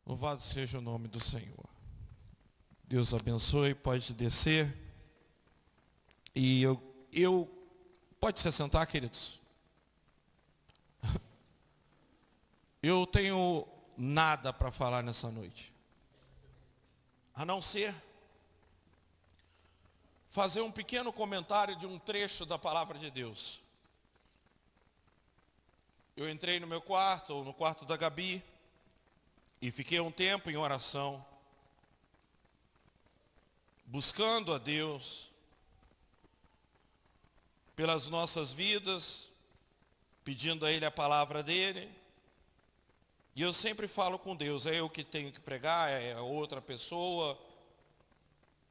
Louvado seja o nome do Senhor. Deus abençoe, pode descer. E pode se assentar, queridos. Eu tenho nada para falar nessa noite, a não ser fazer um pequeno comentário de um trecho da palavra de Deus. Eu entrei no meu quarto, ou no quarto da Gabi, e fiquei um tempo em oração, buscando a Deus pelas nossas vidas, pedindo a Ele a palavra dEle. E eu sempre falo com Deus, é eu que tenho que pregar, é outra pessoa.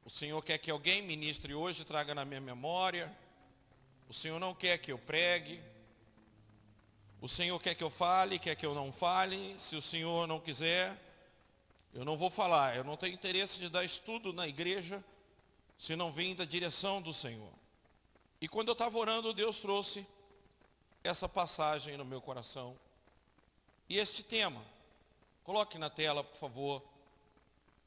O Senhor quer que alguém ministre hoje, traga na minha memória. O Senhor não quer que eu pregue. O Senhor quer que eu fale, quer que eu não fale. Se o Senhor não quiser, eu não vou falar. Eu não tenho interesse de dar estudo na igreja se não vem da direção do Senhor. E quando eu estava orando, Deus trouxe essa passagem no meu coração. E este tema, coloque na tela, por favor,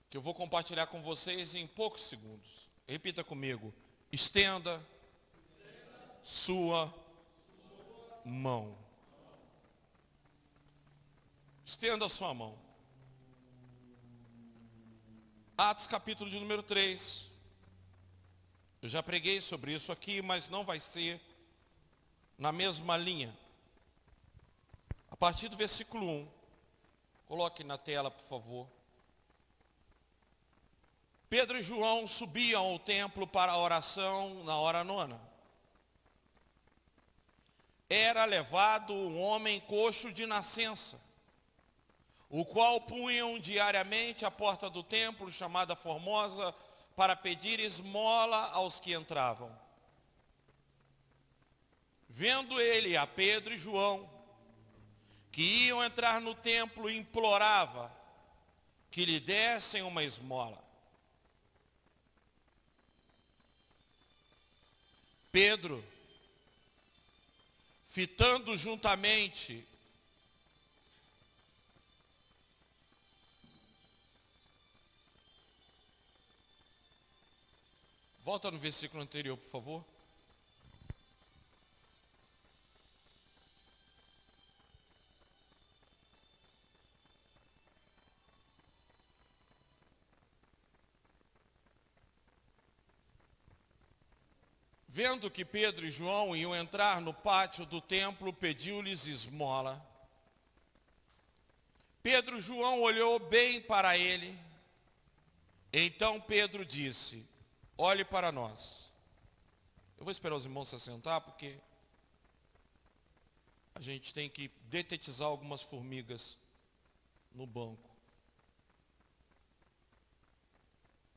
que eu vou compartilhar com vocês em poucos segundos. Repita comigo: estenda sua mão. Estenda a sua mão. Atos capítulo de número 3. Eu já preguei sobre isso aqui, mas não vai ser na mesma linha. A partir do versículo 1. Coloque na tela, por favor. Pedro e João subiam ao templo para a oração na hora nona. Era levado um homem coxo de nascença, o qual punham diariamente à porta do templo, chamada Formosa, para pedir esmola aos que entravam. Vendo ele a Pedro e João, que iam entrar no templo, implorava que lhe dessem uma esmola. Pedro, fitando juntamente volta no versículo anterior, por favor. Vendo que Pedro e João iam entrar no pátio do templo, pediu-lhes esmola. Pedro e João olhou bem para ele. Então Pedro disse: olhe para nós. Eu vou esperar os irmãos se assentar, porque a gente tem que detetizar algumas formigas no banco.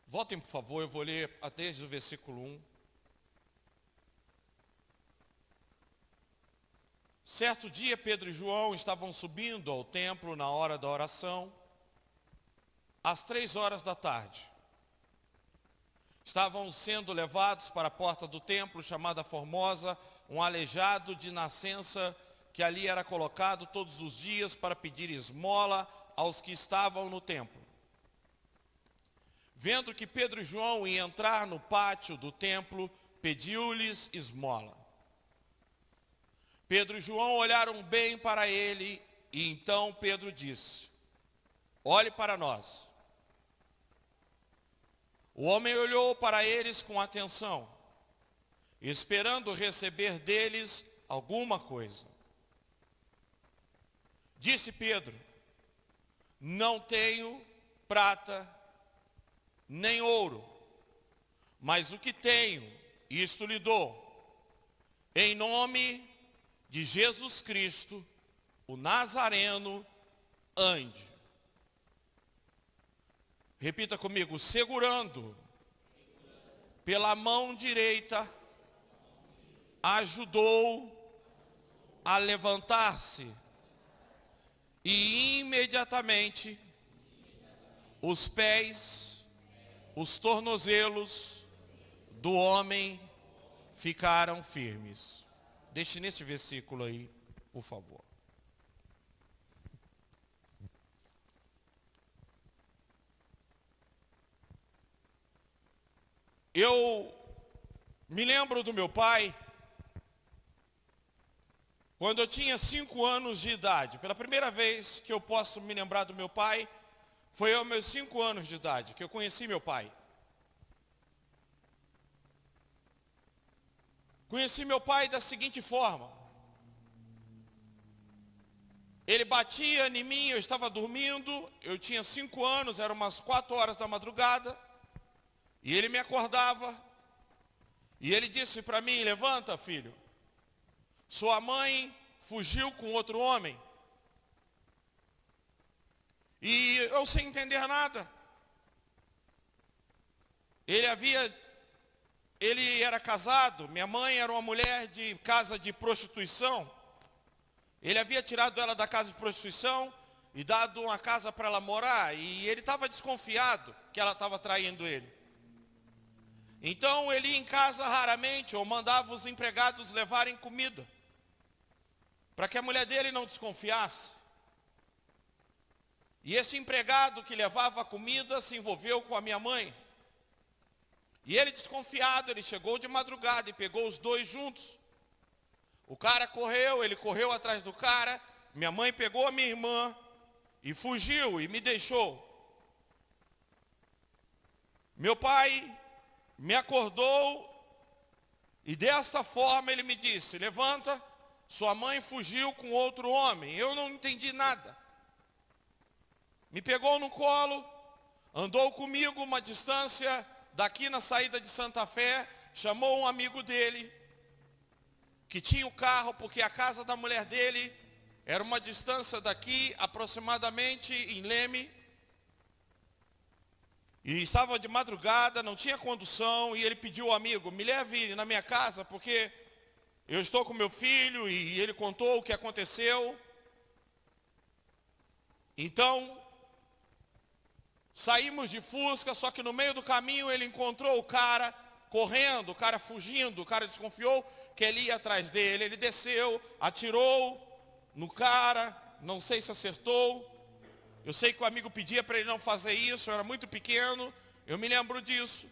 Voltem, por favor, eu vou ler desde o versículo 1. Certo dia, Pedro e João estavam subindo ao templo na hora da oração, às 3 horas da tarde. Estavam sendo levados para a porta do templo, chamada Formosa, um aleijado de nascença que ali era colocado todos os dias para pedir esmola aos que estavam no templo. Vendo que Pedro e João iam entrar no pátio do templo, pediu-lhes esmola. Pedro e João olharam bem para ele, e então Pedro disse: olhe para nós. O homem olhou para eles com atenção, esperando receber deles alguma coisa. Disse Pedro: não tenho prata nem ouro, mas o que tenho, isto lhe dou. Em nome de Jesus Cristo, o Nazareno, ande. Repita comigo: segurando pela mão direita, ajudou a levantar-se, e imediatamente os pés, os tornozelos do homem ficaram firmes. Deixe nesse versículo aí, por favor. Eu me lembro do meu pai, quando eu tinha 5 anos de idade. Pela primeira vez que eu posso me lembrar do meu pai, foi aos meus 5 anos de idade que eu conheci meu pai. Conheci meu pai da seguinte forma. Ele batia em mim, eu estava dormindo, eu tinha 5 anos, eram umas 4 horas da madrugada, e ele me acordava, e ele disse para mim: levanta, filho, sua mãe fugiu com outro homem. E eu sem entender nada. Ele era casado, minha mãe era uma mulher de casa de prostituição. Ele havia tirado ela da casa de prostituição e dado uma casa para ela morar. E ele estava desconfiado que ela estava traindo ele. Então ele ia em casa raramente ou mandava os empregados levarem comida, para que a mulher dele não desconfiasse. E esse empregado que levava a comida se envolveu com a minha mãe. E ele desconfiado, ele chegou de madrugada e pegou os dois juntos. O cara correu, ele correu atrás do cara, minha mãe pegou a minha irmã e fugiu e me deixou. Meu pai me acordou e desta forma ele me disse: levanta, sua mãe fugiu com outro homem. Eu não entendi nada. Me pegou no colo, andou comigo uma distância daqui na saída de Santa Fé, chamou um amigo dele, que tinha o carro, porque a casa da mulher dele era uma distância daqui, aproximadamente em Leme, e estava de madrugada, não tinha condução, e ele pediu ao amigo: me leve na minha casa, porque eu estou com meu filho, e ele contou o que aconteceu. Então, saímos de Fusca, só que no meio do caminho ele encontrou o cara correndo, o cara fugindo, o cara desconfiou que ele ia atrás dele. Ele desceu, atirou no cara, não sei se acertou. Eu sei que o amigo pedia para ele não fazer isso, eu era muito pequeno, eu me lembro disso.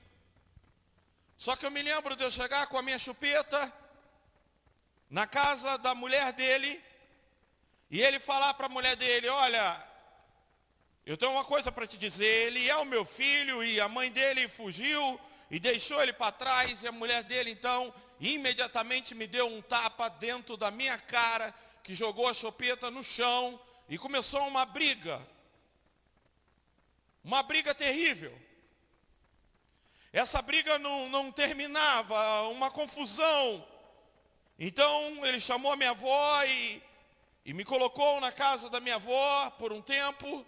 Só que eu me lembro de eu chegar com a minha chupeta na casa da mulher dele, e ele falar para a mulher dele: olha, eu tenho uma coisa para te dizer, ele é o meu filho e a mãe dele fugiu e deixou ele para trás. E a mulher dele então imediatamente me deu um tapa dentro da minha cara, que jogou a chupeta no chão e começou uma briga terrível. Essa briga não terminava, uma confusão. Então ele chamou a minha avó e me colocou na casa da minha avó por um tempo.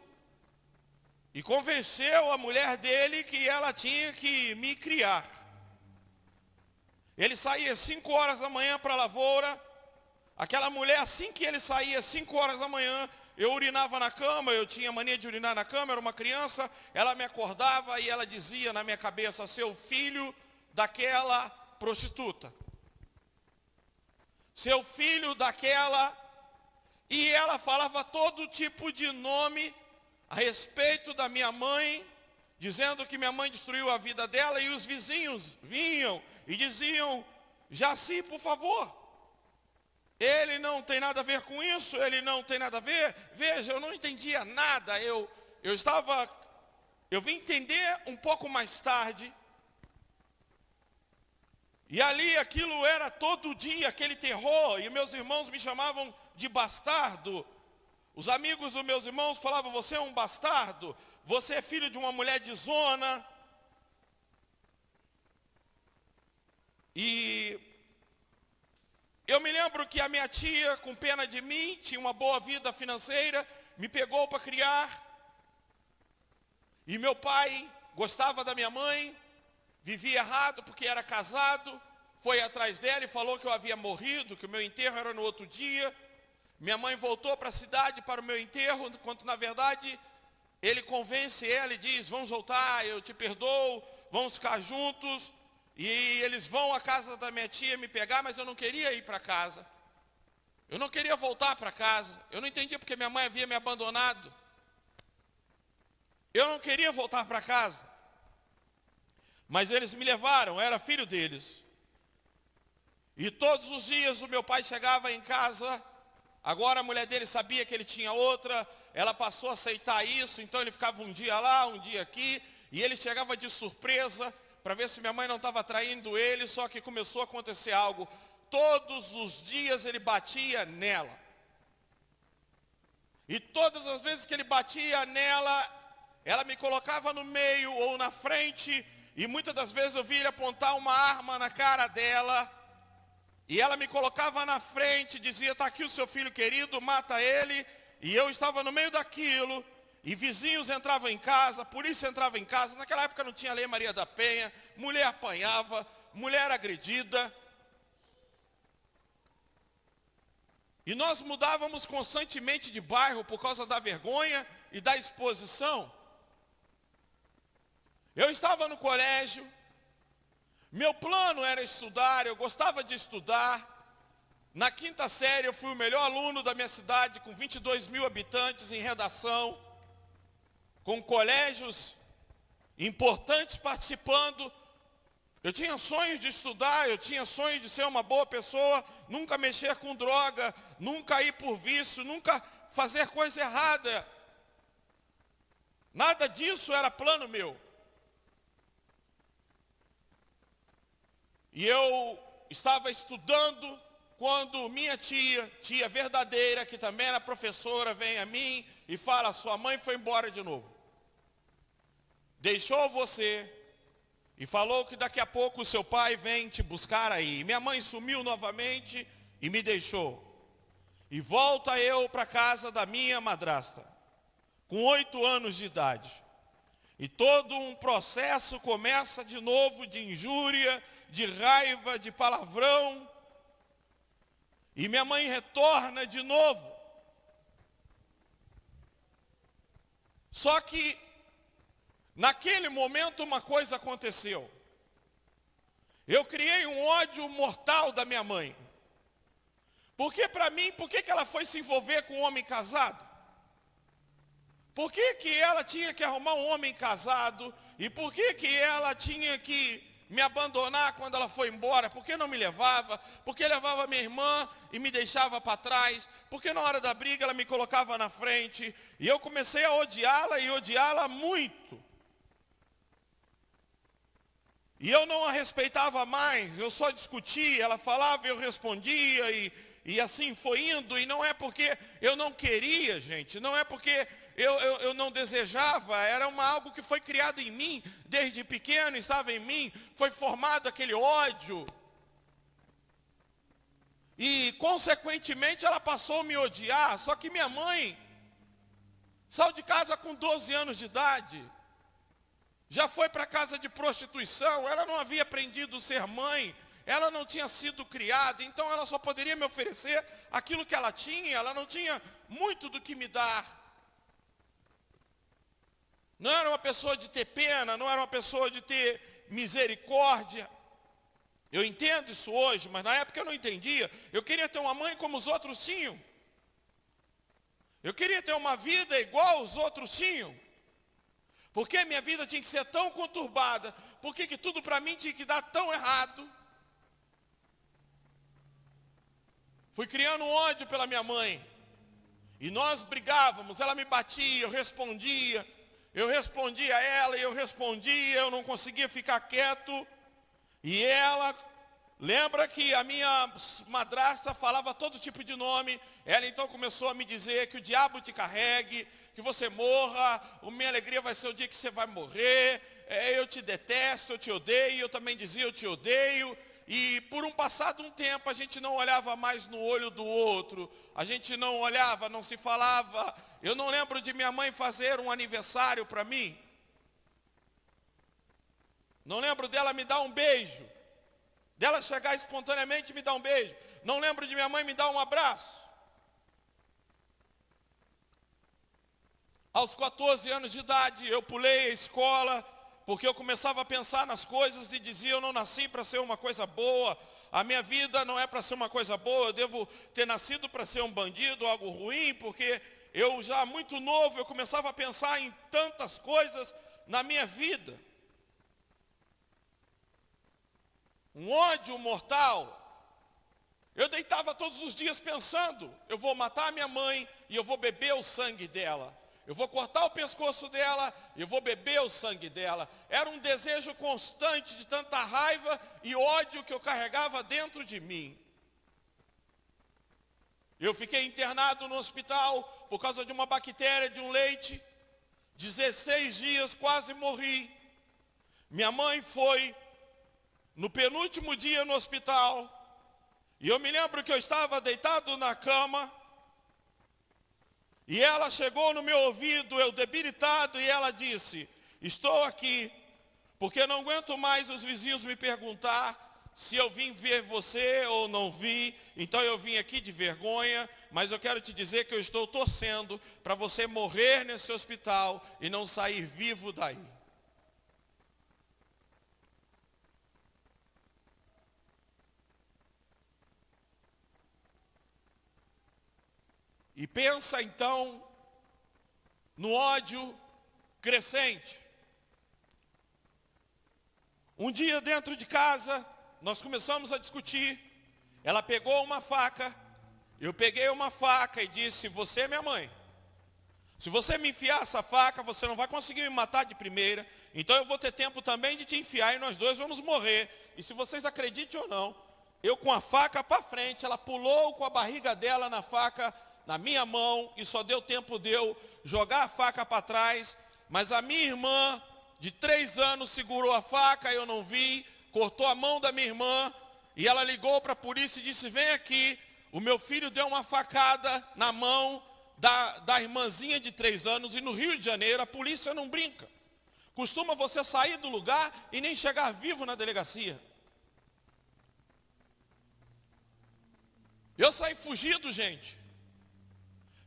E convenceu a mulher dele que ela tinha que me criar. Ele saía às 5 horas da manhã para a lavoura. Aquela mulher, assim que ele saía às 5 horas da manhã, eu urinava na cama, eu tinha mania de urinar na cama, era uma criança. Ela me acordava e ela dizia na minha cabeça: seu filho daquela prostituta. Seu filho daquela... E ela falava todo tipo de nome a respeito da minha mãe, dizendo que minha mãe destruiu a vida dela, e os vizinhos vinham e diziam: Jaci, por favor, ele não tem nada a ver com isso, ele não tem nada a ver. Veja, eu não entendia nada, eu vim entender um pouco mais tarde. E ali aquilo era todo dia, aquele terror, e meus irmãos me chamavam de bastardo. Os amigos dos meus irmãos falavam: você é um bastardo, você é filho de uma mulher de zona. E eu me lembro que a minha tia, com pena de mim, tinha uma boa vida financeira, me pegou para criar. E meu pai gostava da minha mãe, vivia errado porque era casado, foi atrás dela e falou que eu havia morrido, que o meu enterro era no outro dia. Minha mãe voltou para a cidade para o meu enterro, enquanto na verdade ele convence ela e diz: vamos voltar, eu te perdoo, vamos ficar juntos. E eles vão à casa da minha tia me pegar, mas eu não queria ir para casa. Eu não queria voltar para casa. Eu não entendia porque minha mãe havia me abandonado. Eu não queria voltar para casa. Mas eles me levaram, era filho deles. E todos os dias o meu pai chegava em casa. Agora a mulher dele sabia que ele tinha outra. Ela passou a aceitar isso. Então ele ficava um dia lá, um dia aqui. E ele chegava de surpresa para ver se minha mãe não estava traindo ele. Só que começou a acontecer algo. Todos os dias ele batia nela. E todas as vezes que ele batia nela, ela me colocava no meio ou na frente. E muitas das vezes eu via ele apontar uma arma na cara dela. E ela me colocava na frente, dizia, está aqui o seu filho querido, mata ele. E eu estava no meio daquilo. E vizinhos entravam em casa, polícia entrava em casa. Naquela época não tinha lei Maria da Penha. Mulher apanhava, mulher agredida. E nós mudávamos constantemente de bairro por causa da vergonha e da exposição. Eu estava no colégio, meu plano era estudar, eu gostava de estudar. Na 5ª série eu fui o melhor aluno da minha cidade, com 22 mil habitantes em redação, com colégios importantes participando. Eu tinha sonhos de estudar, eu tinha sonhos de ser uma boa pessoa, nunca mexer com droga, nunca ir por vício, nunca fazer coisa errada. Nada disso era plano meu. E eu estava estudando quando minha tia verdadeira, que também era professora, vem a mim e fala, sua mãe foi embora de novo. Deixou você e falou que daqui a pouco o seu pai vem te buscar aí. E minha mãe sumiu novamente e me deixou. E volta eu para casa da minha madrasta, com 8 anos de idade. E todo um processo começa de novo de injúria, de raiva, de palavrão. E minha mãe retorna de novo. Só que, naquele momento, uma coisa aconteceu. Eu criei um ódio mortal da minha mãe. Porque para mim, por que ela foi se envolver com um homem casado? Por que ela tinha que arrumar um homem casado? E por que ela tinha que me abandonar quando ela foi embora? Por que não me levava? Por que levava minha irmã e me deixava para trás? Por que na hora da briga ela me colocava na frente? E eu comecei a odiá-la e odiá-la muito. E eu não a respeitava mais, eu só discutia, ela falava e eu respondia e assim foi indo. E não é porque eu não queria, gente, não é porque eu não desejava, era algo que foi criado em mim, desde pequeno estava em mim, foi formado aquele ódio. E consequentemente ela passou a me odiar, só que minha mãe saiu de casa com 12 anos de idade, já foi para casa de prostituição, ela não havia aprendido a ser mãe, ela não tinha sido criada, então ela só poderia me oferecer aquilo que ela tinha, ela não tinha muito do que me dar. Não era uma pessoa de ter pena, não era uma pessoa de ter misericórdia. Eu entendo isso hoje, mas na época eu não entendia. Eu queria ter uma mãe como os outros tinham. Eu queria ter uma vida igual os outros tinham. Por que minha vida tinha que ser tão conturbada? Por que tudo para mim tinha que dar tão errado? Fui criando um ódio pela minha mãe. E nós brigávamos, ela me batia, eu respondia a ela, eu respondia, eu não conseguia ficar quieto. E ela, lembra que a minha madrasta falava todo tipo de nome. Ela então começou a me dizer que o diabo te carregue, que você morra, a minha alegria vai ser o dia que você vai morrer, eu te detesto, eu te odeio. Eu também dizia, eu te odeio. E por passado um tempo, a gente não olhava mais no olho do outro, a gente não olhava, não se falava. Eu não lembro de minha mãe fazer um aniversário para mim. Não lembro dela me dar um beijo, dela chegar espontaneamente e me dar um beijo. Não lembro de minha mãe me dar um abraço. Aos 14 anos de idade, eu pulei a escola, porque eu começava a pensar nas coisas e dizia, eu não nasci para ser uma coisa boa, a minha vida não é para ser uma coisa boa, eu devo ter nascido para ser um bandido, algo ruim, porque eu já muito novo, eu começava a pensar em tantas coisas na minha vida. um ódio mortal. Eu deitava todos os dias pensando, eu vou matar minha mãe e eu vou beber o sangue dela. Eu vou cortar o pescoço dela e eu vou beber o sangue dela. Era um desejo constante de tanta raiva e ódio que eu carregava dentro de mim. Eu fiquei internado no hospital por causa de uma bactéria de um leite. 16 dias, quase morri. Minha mãe foi no penúltimo dia no hospital. E eu me lembro que eu estava deitado na cama. E ela chegou no meu ouvido, eu debilitado, e ela disse: estou aqui, porque não aguento mais os vizinhos me perguntar se eu vim ver você ou não vi. Então eu vim aqui de vergonha, mas eu quero te dizer que eu estou torcendo para você morrer nesse hospital e não sair vivo daí. E pensa então no ódio crescente. Um dia dentro de casa, nós começamos a discutir. Ela pegou uma faca, eu peguei uma faca e disse: você é minha mãe. Se você me enfiar essa faca, você não vai conseguir me matar de primeira. Então eu vou ter tempo também de te enfiar e nós dois vamos morrer. E se vocês acreditem ou não, eu com a faca para frente, ela pulou com a barriga dela na faca, na minha mão, e só deu tempo de eu jogar a faca para trás. Mas a minha irmã, de 3 anos, segurou a faca, eu não vi, cortou a mão da minha irmã, e ela ligou para a polícia e disse: vem aqui, o meu filho deu uma facada na mão da irmãzinha de 3 anos, e no Rio de Janeiro a polícia não brinca. Costuma você sair do lugar e nem chegar vivo na delegacia. Eu saí fugido, gente,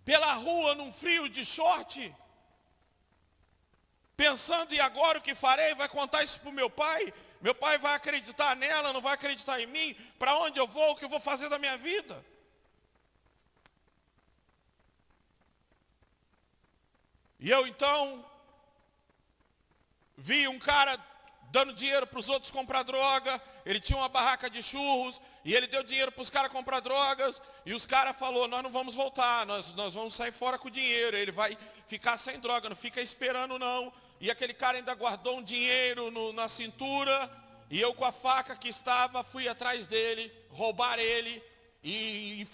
pela rua num frio de short, pensando: e agora o que farei? Vai contar isso para o meu pai? Meu pai vai acreditar nela, não vai acreditar em mim? Para onde eu vou? O que eu vou fazer da minha vida? E eu então vi um cara dando dinheiro para os outros comprar droga. Ele tinha uma barraca de churros e ele deu dinheiro para os caras comprar drogas. E os caras falaram: nós não vamos voltar, nós vamos sair fora com o dinheiro. Ele vai ficar sem droga, não fica esperando não. E aquele cara ainda guardou um dinheiro na cintura. E eu com a faca que estava, fui atrás dele, roubar ele. E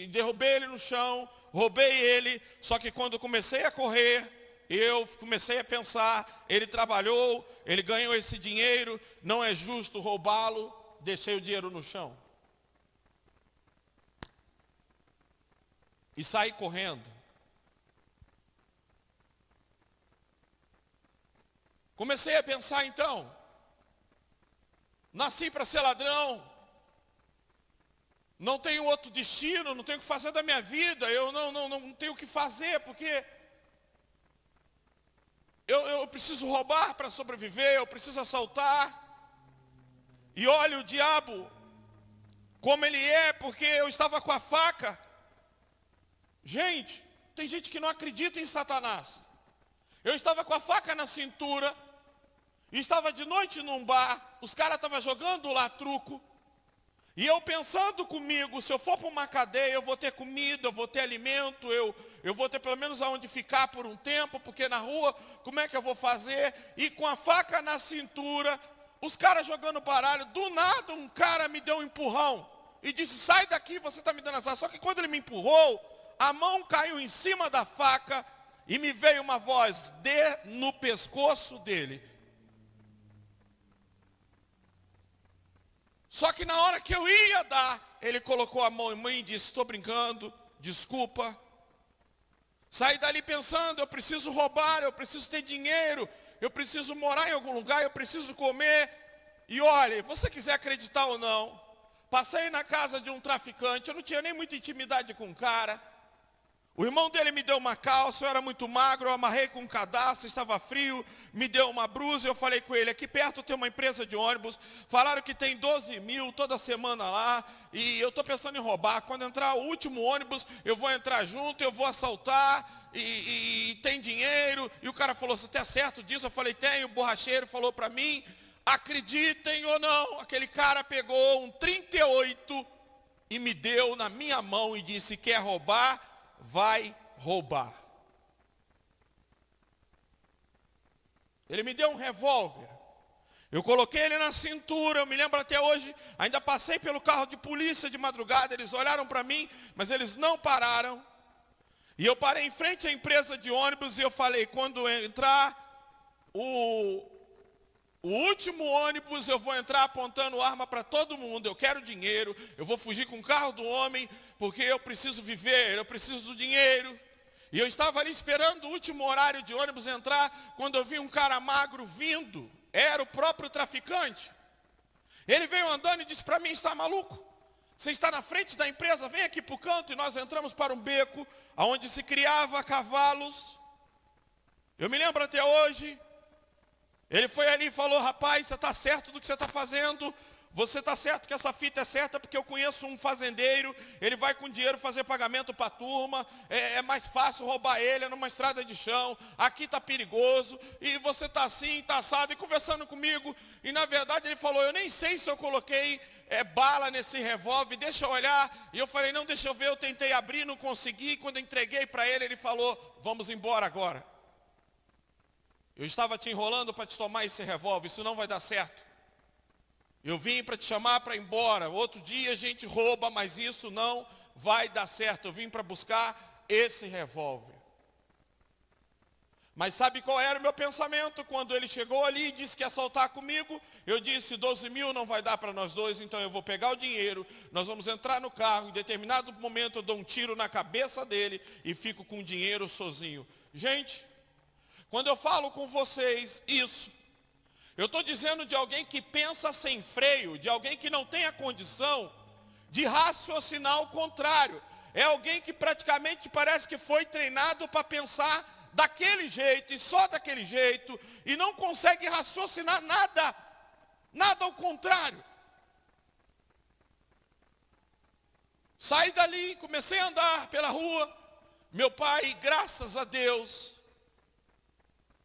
derrubei ele no chão, roubei ele. Só que quando comecei a correr, eu comecei a pensar: ele trabalhou, ele ganhou esse dinheiro, não é justo roubá-lo. Deixei o dinheiro no chão e saí correndo. Comecei a pensar então: nasci para ser ladrão, não tenho outro destino, não tenho o que fazer da minha vida, eu não tenho o que fazer, porque eu preciso roubar para sobreviver, eu preciso assaltar. E olha o diabo, como ele é, porque eu estava com a faca. Gente, tem gente que não acredita em Satanás. Eu estava com a faca na cintura, e estava de noite num bar, os caras estavam jogando lá truco. E eu pensando comigo: se eu for para uma cadeia, eu vou ter comida, eu vou ter alimento, eu vou ter pelo menos aonde ficar por um tempo, porque na rua, como é que eu vou fazer? E com a faca na cintura, os caras jogando baralho, do nada um cara me deu um empurrão e disse: sai daqui, você está me dando azar. Só que quando ele me empurrou, a mão caiu em cima da faca e me veio uma voz: dê no pescoço dele. Só que na hora que eu ia dar, ele colocou a mão em mim e disse: estou brincando, desculpa. Saí dali pensando: eu preciso roubar, eu preciso ter dinheiro, eu preciso morar em algum lugar, eu preciso comer. E olha, você quiser acreditar ou não, passei na casa de um traficante, eu não tinha nem muita intimidade com o cara. O irmão dele me deu uma calça, eu era muito magro, eu amarrei com um cadastro, estava frio, me deu uma blusa, eu falei com ele: aqui perto tem uma empresa de ônibus, falaram que tem 12 mil toda semana lá, e eu estou pensando em roubar. Quando entrar o último ônibus, eu vou entrar junto, eu vou assaltar, e tem dinheiro. E o cara falou: você tem certo disso? Eu falei: tenho. O borracheiro falou para mim. Acreditem ou não, aquele cara pegou um 38 e me deu na minha mão e disse: quer roubar, vai roubar. Ele me deu um revólver. Eu coloquei ele na cintura, eu me lembro até hoje, ainda passei pelo carro de polícia de madrugada, eles olharam para mim, mas eles não pararam. E eu parei em frente à empresa de ônibus e eu falei: quando entrar o último ônibus, eu vou entrar apontando arma para todo mundo, eu quero dinheiro, eu vou fugir com o carro do homem, porque eu preciso viver, eu preciso do dinheiro. E eu estava ali esperando o último horário de ônibus entrar, quando eu vi um cara magro vindo, era o próprio traficante. Ele veio andando e disse para mim: está maluco? Você está na frente da empresa, vem aqui para o canto. E nós entramos para um beco, onde se criava cavalos. Eu me lembro até hoje. Ele foi ali e falou: rapaz, você está certo do que você está fazendo? Você está certo que essa fita é certa, porque eu conheço um fazendeiro, ele vai com dinheiro fazer pagamento para a turma, é mais fácil roubar ele, é numa estrada de chão, aqui está perigoso, e você está assim, está assado, e conversando comigo, e na verdade ele falou: eu nem sei se eu coloquei bala nesse revólver, deixa eu olhar. E eu falei: não, deixa eu ver, eu tentei abrir, não consegui. E quando eu entreguei para ele, ele falou: vamos embora agora. Eu estava te enrolando para te tomar esse revólver, isso não vai dar certo. Eu vim para te chamar para ir embora. Outro dia a gente rouba, mas isso não vai dar certo. Eu vim para buscar esse revólver. Mas sabe qual era o meu pensamento? Quando ele chegou ali e disse que ia assaltar comigo, eu disse: 12 mil não vai dar para nós dois, então eu vou pegar o dinheiro, nós vamos entrar no carro, em determinado momento eu dou um tiro na cabeça dele e fico com o dinheiro sozinho. Gente, quando eu falo com vocês isso, eu estou dizendo de alguém que pensa sem freio, de alguém que não tem a condição de raciocinar o contrário. É alguém que praticamente parece que foi treinado para pensar daquele jeito e só daquele jeito, e não consegue raciocinar nada ao contrário. Saí dali, comecei a andar pela rua. Meu pai, graças a Deus,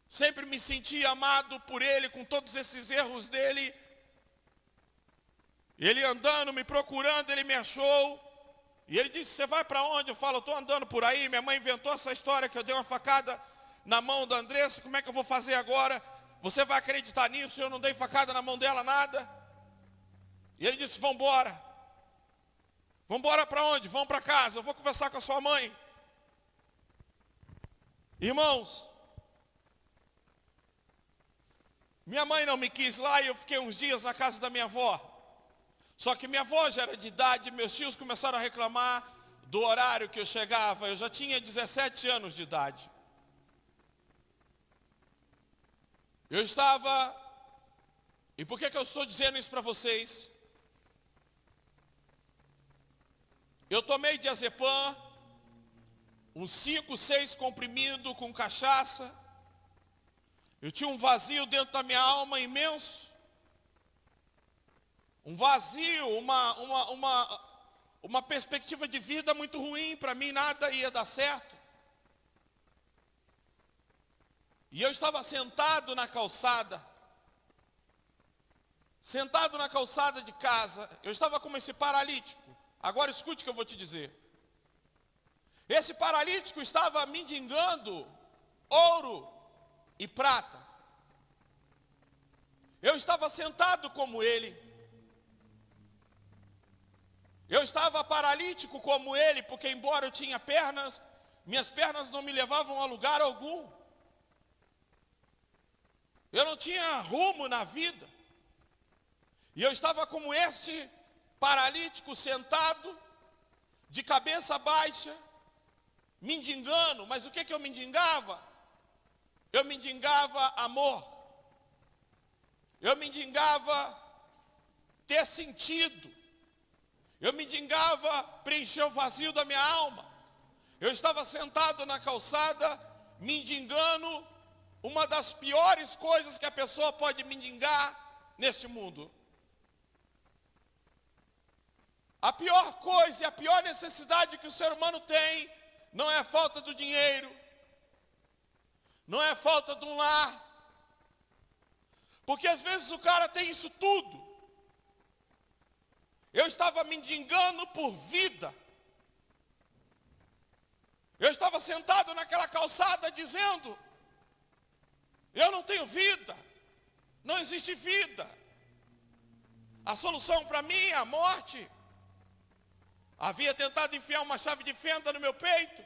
sempre me senti amado por ele, com todos esses erros dele. Ele andando, me procurando, ele me achou. E ele disse: você vai para onde? Eu falo: estou andando por aí. Minha mãe inventou essa história que eu dei uma facada na mão da Andressa. Como é que eu vou fazer agora? Você vai acreditar nisso? Eu não dei facada na mão dela, nada. E ele disse: vamos embora. Vamos embora para onde? Vamos para casa, eu vou conversar com a sua mãe. Irmãos, minha mãe não me quis lá e eu fiquei uns dias na casa da minha avó. Só que minha avó já era de idade, meus tios começaram a reclamar do horário que eu chegava. Eu já tinha 17 anos de idade. Eu estava... E por que eu estou dizendo isso para vocês? Eu tomei diazepam, uns 5, 6 comprimidos com cachaça. Eu tinha um vazio dentro da minha alma imenso. Um vazio, uma perspectiva de vida muito ruim. Para mim nada ia dar certo. E eu estava sentado na calçada. Sentado na calçada de casa. Eu estava como esse paralítico. Agora escute o que eu vou te dizer. Esse paralítico estava mendigando ouro e prata. Eu estava sentado como ele. Eu estava paralítico como ele, porque embora eu tinha pernas, minhas pernas não me levavam a lugar algum. Eu não tinha rumo na vida. E eu estava como este paralítico, sentado, de cabeça baixa, mendigando. Mas o que eu mendigava? Eu mendigava amor. Eu mendigava ter sentido. Eu mendigava preencher o vazio da minha alma. Eu estava sentado na calçada, mendigando uma das piores coisas que a pessoa pode mendigar neste mundo. A pior coisa e a pior necessidade que o ser humano tem não é a falta do dinheiro, não é a falta de um lar. Porque às vezes o cara tem isso tudo. Eu estava mendigando por vida. Eu estava sentado naquela calçada dizendo, eu não tenho vida, não existe vida. A solução para mim é a morte. Havia tentado enfiar uma chave de fenda no meu peito.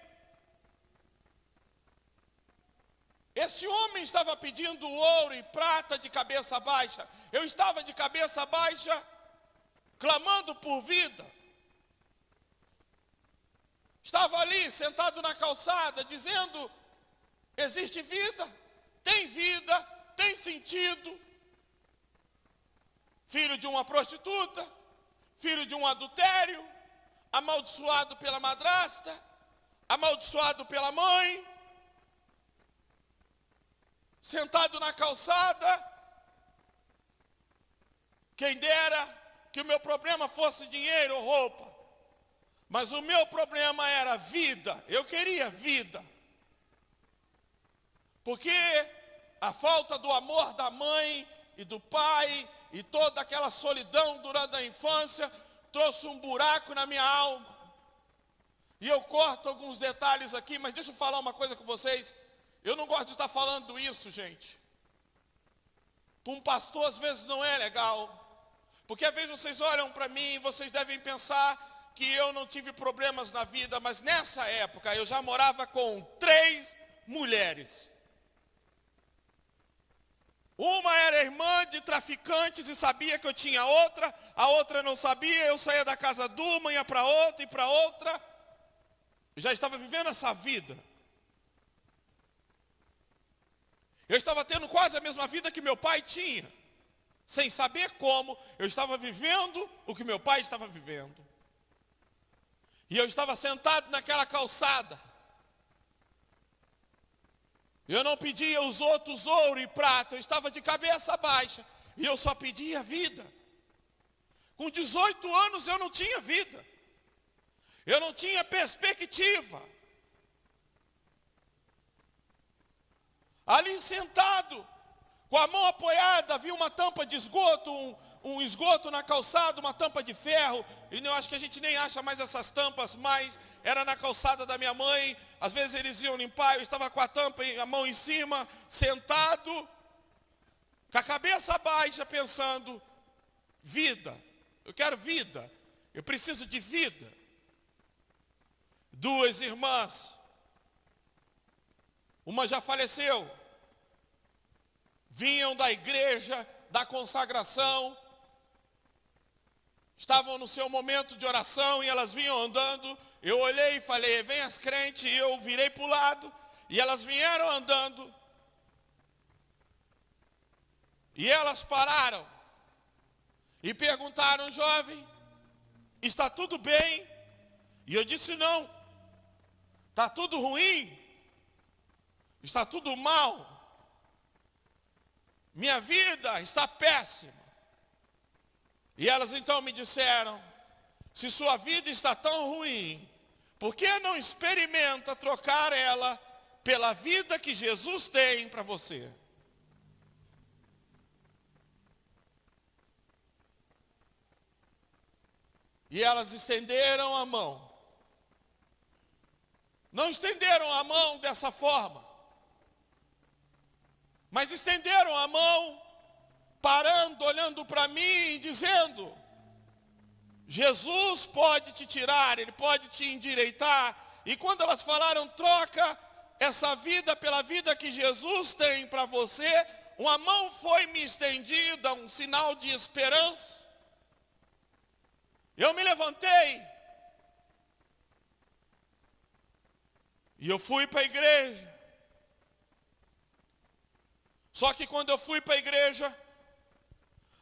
Este homem estava pedindo ouro e prata de cabeça baixa. Eu estava de cabeça baixa, clamando por vida. Estava ali, sentado na calçada, dizendo, existe vida, tem sentido. Filho de uma prostituta, filho de um adultério, amaldiçoado pela madrasta, amaldiçoado pela mãe, sentado na calçada. Quem dera que o meu problema fosse dinheiro ou roupa, mas o meu problema era vida. Eu queria vida, porque a falta do amor da mãe e do pai e toda aquela solidão durante a infância trouxe um buraco na minha alma. E eu corto alguns detalhes aqui, mas deixa eu falar uma coisa com vocês. Eu não gosto de estar falando isso, gente. Para um pastor às vezes não é legal, porque às vezes vocês olham para mim e vocês devem pensar que eu não tive problemas na vida, mas nessa época eu já morava com 3 mulheres. Uma era irmã de traficantes e sabia que eu tinha outra, a outra não sabia, eu saía da casa de uma, ia para outra e para outra. Eu já estava vivendo essa vida. Eu estava tendo quase a mesma vida que meu pai tinha. Sem saber como, eu estava vivendo o que meu pai estava vivendo. E eu estava sentado naquela calçada. Eu não pedia os outros ouro e prata, eu estava de cabeça baixa. E eu só pedia vida. Com 18 anos eu não tinha vida. Eu não tinha perspectiva. Ali sentado, com a mão apoiada, havia uma tampa de esgoto, um esgoto na calçada, uma tampa de ferro. E eu acho que a gente nem acha mais essas tampas, mas era na calçada da minha mãe. Às vezes eles iam limpar, eu estava com a tampa e a mão em cima, sentado, com a cabeça baixa, pensando, vida, eu quero vida, eu preciso de vida. 2 irmãs, uma já faleceu, vinham da igreja, da consagração, estavam no seu momento de oração e elas vinham andando. Eu olhei e falei, vem as crentes, e eu virei para o lado, e elas vieram andando, e elas pararam, e perguntaram, jovem, está tudo bem? E eu disse, não, está tudo ruim, está tudo mal, minha vida está péssima. E elas então me disseram, se sua vida está tão ruim, por que não experimenta trocar ela pela vida que Jesus tem para você? E elas estenderam a mão. Não estenderam a mão dessa forma, mas estenderam a mão, parando, olhando para mim e dizendo, Jesus pode te tirar, Ele pode te endireitar. E quando elas falaram, troca essa vida pela vida que Jesus tem para você, uma mão foi me estendida, um sinal de esperança. Eu me levantei e eu fui para a igreja. Só que quando eu fui para a igreja,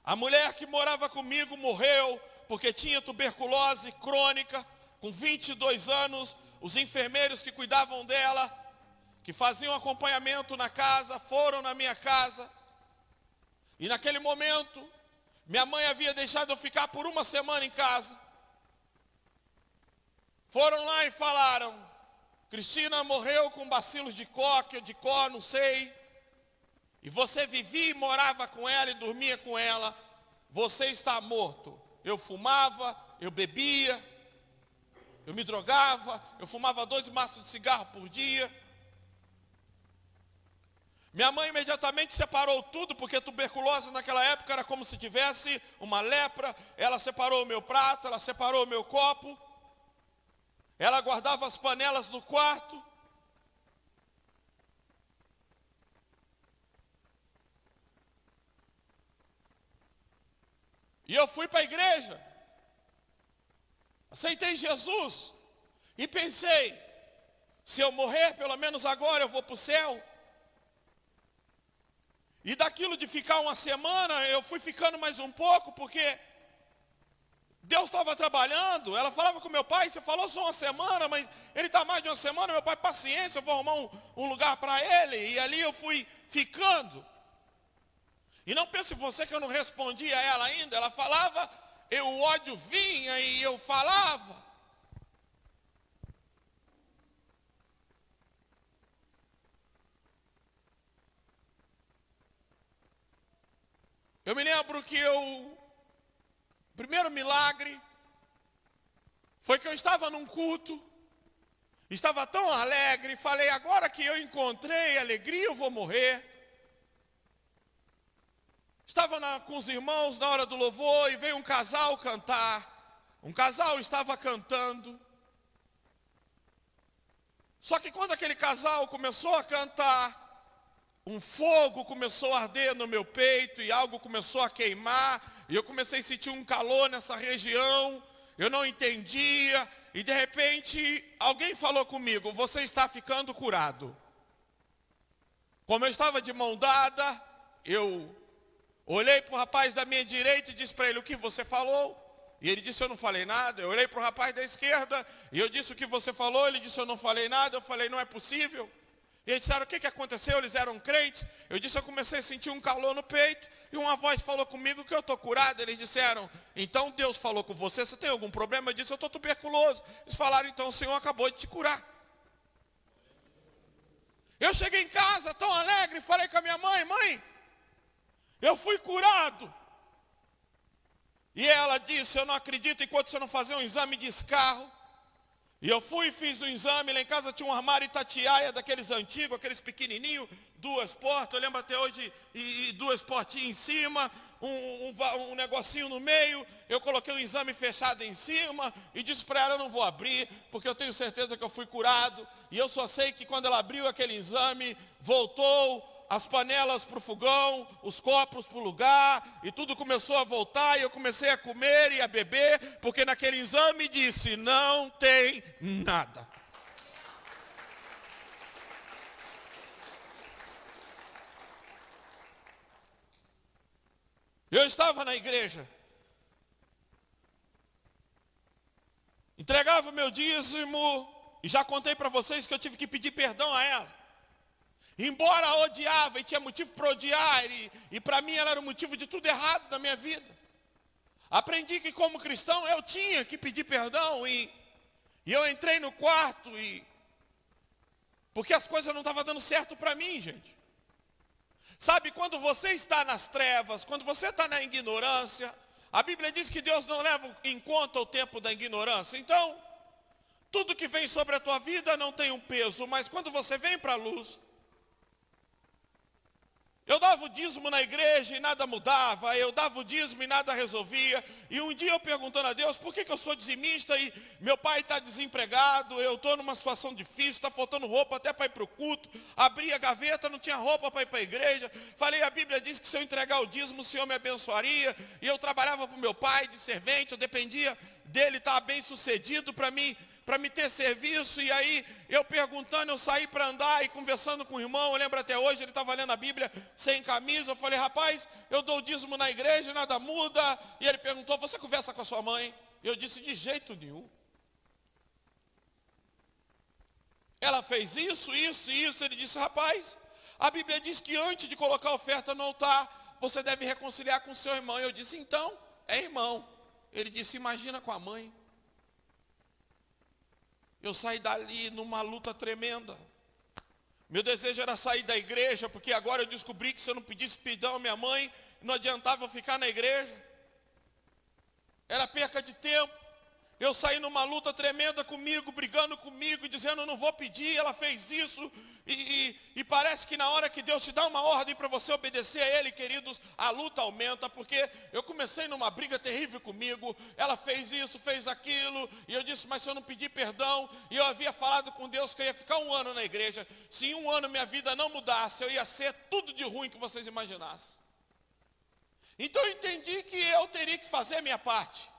a mulher que morava comigo morreu porque tinha tuberculose crônica, com 22 anos. Os enfermeiros que cuidavam dela, que faziam acompanhamento na casa, foram na minha casa. E naquele momento, minha mãe havia deixado eu ficar por 1 semana em casa. Foram lá e falaram, Cristina morreu com bacilos de có, não sei. e você vivia e morava com ela e dormia com ela, você está morto. Eu fumava, eu bebia, eu me drogava, eu fumava 2 maços de cigarro por dia. Minha mãe imediatamente separou tudo, porque tuberculose naquela época era como se tivesse uma lepra. Ela separou o meu prato, ela separou o meu copo. Ela guardava as panelas no quarto. E eu fui para a igreja. Aceitei Jesus. E pensei, se eu morrer, pelo menos agora eu vou para o céu. E daquilo de ficar uma semana, eu fui ficando mais um pouco, porque Deus estava trabalhando. Ela falava com meu pai, você falou só uma semana, mas ele está mais de uma semana. Meu pai, paciência, eu vou arrumar um lugar para ele. E ali eu fui ficando. E não pense você que eu não respondia a ela ainda. Ela falava, o ódio vinha e eu falava. Eu me lembro que o primeiro milagre foi que eu estava num culto, estava tão alegre, falei, agora que eu encontrei alegria, eu vou morrer. Estava com os irmãos na hora do louvor e veio um casal cantar. Um casal estava cantando. Só que quando aquele casal começou a cantar, um fogo começou a arder no meu peito e algo começou a queimar. E eu comecei a sentir um calor nessa região. Eu não entendia. E de repente alguém falou comigo, você está ficando curado. Como eu estava de mão dada, eu olhei para o rapaz da minha direita e disse para ele, o que você falou? E ele disse, eu não falei nada. Eu olhei para o rapaz da esquerda e eu disse, o que você falou? Ele disse, eu não falei nada. Eu falei, não é possível. E eles disseram, o que aconteceu? Eles eram crentes. Eu disse, eu comecei a sentir um calor no peito. E uma voz falou comigo que eu estou curado. Eles disseram, então Deus falou com você, você tem algum problema? Eu disse, eu estou tuberculoso. Eles falaram, então o Senhor acabou de te curar. Eu cheguei em casa tão alegre, falei com a minha mãe, mãe, eu fui curado. E ela disse, eu não acredito enquanto você não fazer um exame de escarro. E eu fui e fiz o exame, lá em casa tinha um armário Itatiaia, daqueles antigos, aqueles pequenininhos, 2 portas, eu lembro até hoje, e 2 portinhas em cima, um negocinho no meio. Eu coloquei um exame fechado em cima e disse para ela, eu não vou abrir, porque eu tenho certeza que eu fui curado. E eu só sei que quando ela abriu aquele exame, voltou as panelas para o fogão, os copos para o lugar, e tudo começou a voltar, e eu comecei a comer e a beber, porque naquele exame disse, não tem nada. Eu estava na igreja, entregava o meu dízimo, e já contei para vocês que eu tive que pedir perdão a ela. Embora a odiava e tinha motivo para odiar, e para mim ela era o motivo de tudo errado na minha vida. Aprendi que como cristão eu tinha que pedir perdão, e eu entrei no quarto, porque as coisas não estavam dando certo para mim, gente. Sabe, quando você está nas trevas, quando você está na ignorância, a Bíblia diz que Deus não leva em conta o tempo da ignorância. Então, tudo que vem sobre a tua vida não tem um peso, mas quando você vem para a luz, eu dava o dízimo na igreja e nada mudava, eu dava o dízimo e nada resolvia. E um dia eu perguntando a Deus, por que eu sou dizimista e meu pai está desempregado, eu estou numa situação difícil, está faltando roupa até para ir para o culto. Abri a gaveta, não tinha roupa para ir para a igreja. Falei, a Bíblia diz que se eu entregar o dízimo, o Senhor me abençoaria. E eu trabalhava para o meu pai de servente, eu dependia dele estar bem sucedido para me ter serviço. E aí eu perguntando, eu saí para andar e conversando com o irmão, eu lembro até hoje, ele estava lendo a Bíblia sem camisa. Eu falei, rapaz, eu dou o dízimo na igreja e nada muda. E ele perguntou, você conversa com a sua mãe? Eu disse, de jeito nenhum. Ela fez isso, isso e isso. Ele disse, rapaz, a Bíblia diz que antes de colocar a oferta no altar, você deve reconciliar com o seu irmão. Eu disse, então, é irmão. Ele disse, imagina com a mãe. Eu saí dali numa luta tremenda. Meu desejo era sair da igreja, porque agora eu descobri que se eu não pedisse perdão à minha mãe, não adiantava eu ficar na igreja. Era perca de tempo. Eu saí numa luta tremenda comigo, brigando comigo, dizendo, não vou pedir, ela fez isso. E parece que na hora que Deus te dá uma ordem para você obedecer a Ele, queridos, a luta aumenta, porque eu comecei numa briga terrível comigo, ela fez isso, fez aquilo, e eu disse, mas se eu não pedir perdão, e eu havia falado com Deus que eu ia ficar 1 ano na igreja, se em 1 ano minha vida não mudasse, eu ia ser tudo de ruim que vocês imaginassem. Então eu entendi que eu teria que fazer a minha parte.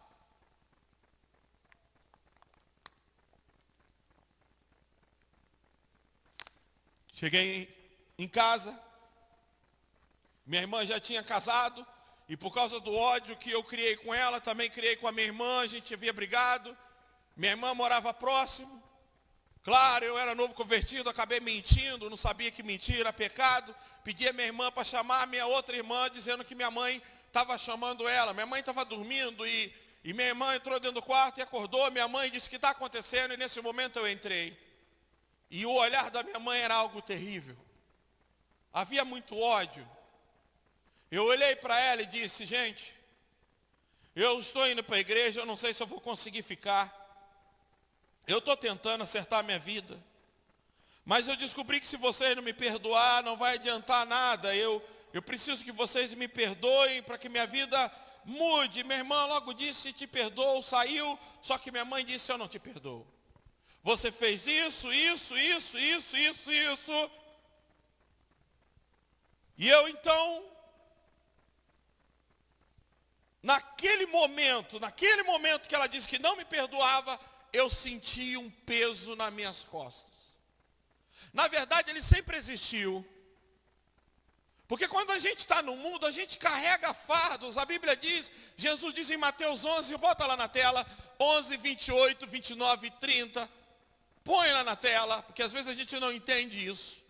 Cheguei em casa, minha irmã já tinha casado, e por causa do ódio que eu criei com ela, também criei com a minha irmã, a gente havia brigado. Minha irmã morava próximo. Claro, eu era novo convertido, acabei mentindo, não sabia que mentir era pecado. Pedi a minha irmã para chamar a minha outra irmã, dizendo que minha mãe estava chamando ela. Minha mãe estava dormindo e minha irmã entrou dentro do quarto e acordou. Minha mãe disse, o que está acontecendo? E nesse momento eu entrei. E o olhar da minha mãe era algo terrível. Havia muito ódio. Eu olhei para ela e disse, gente, eu estou indo para a igreja, eu não sei se eu vou conseguir ficar. Eu estou tentando acertar a minha vida. Mas eu descobri que se vocês não me perdoar, não vai adiantar nada. Eu preciso que vocês me perdoem para que minha vida mude. Minha irmã logo disse, te perdoo, saiu. Só que minha mãe disse, eu não te perdoo. Você fez isso. E eu então, naquele momento que ela disse que não me perdoava, eu senti um peso nas minhas costas. Na verdade, ele sempre existiu. Porque quando a gente está no mundo, a gente carrega fardos. A Bíblia diz, Jesus diz em Mateus 11, bota lá na tela, 11, 28, 29 e 30. Põe lá na tela, porque às vezes a gente não entende isso.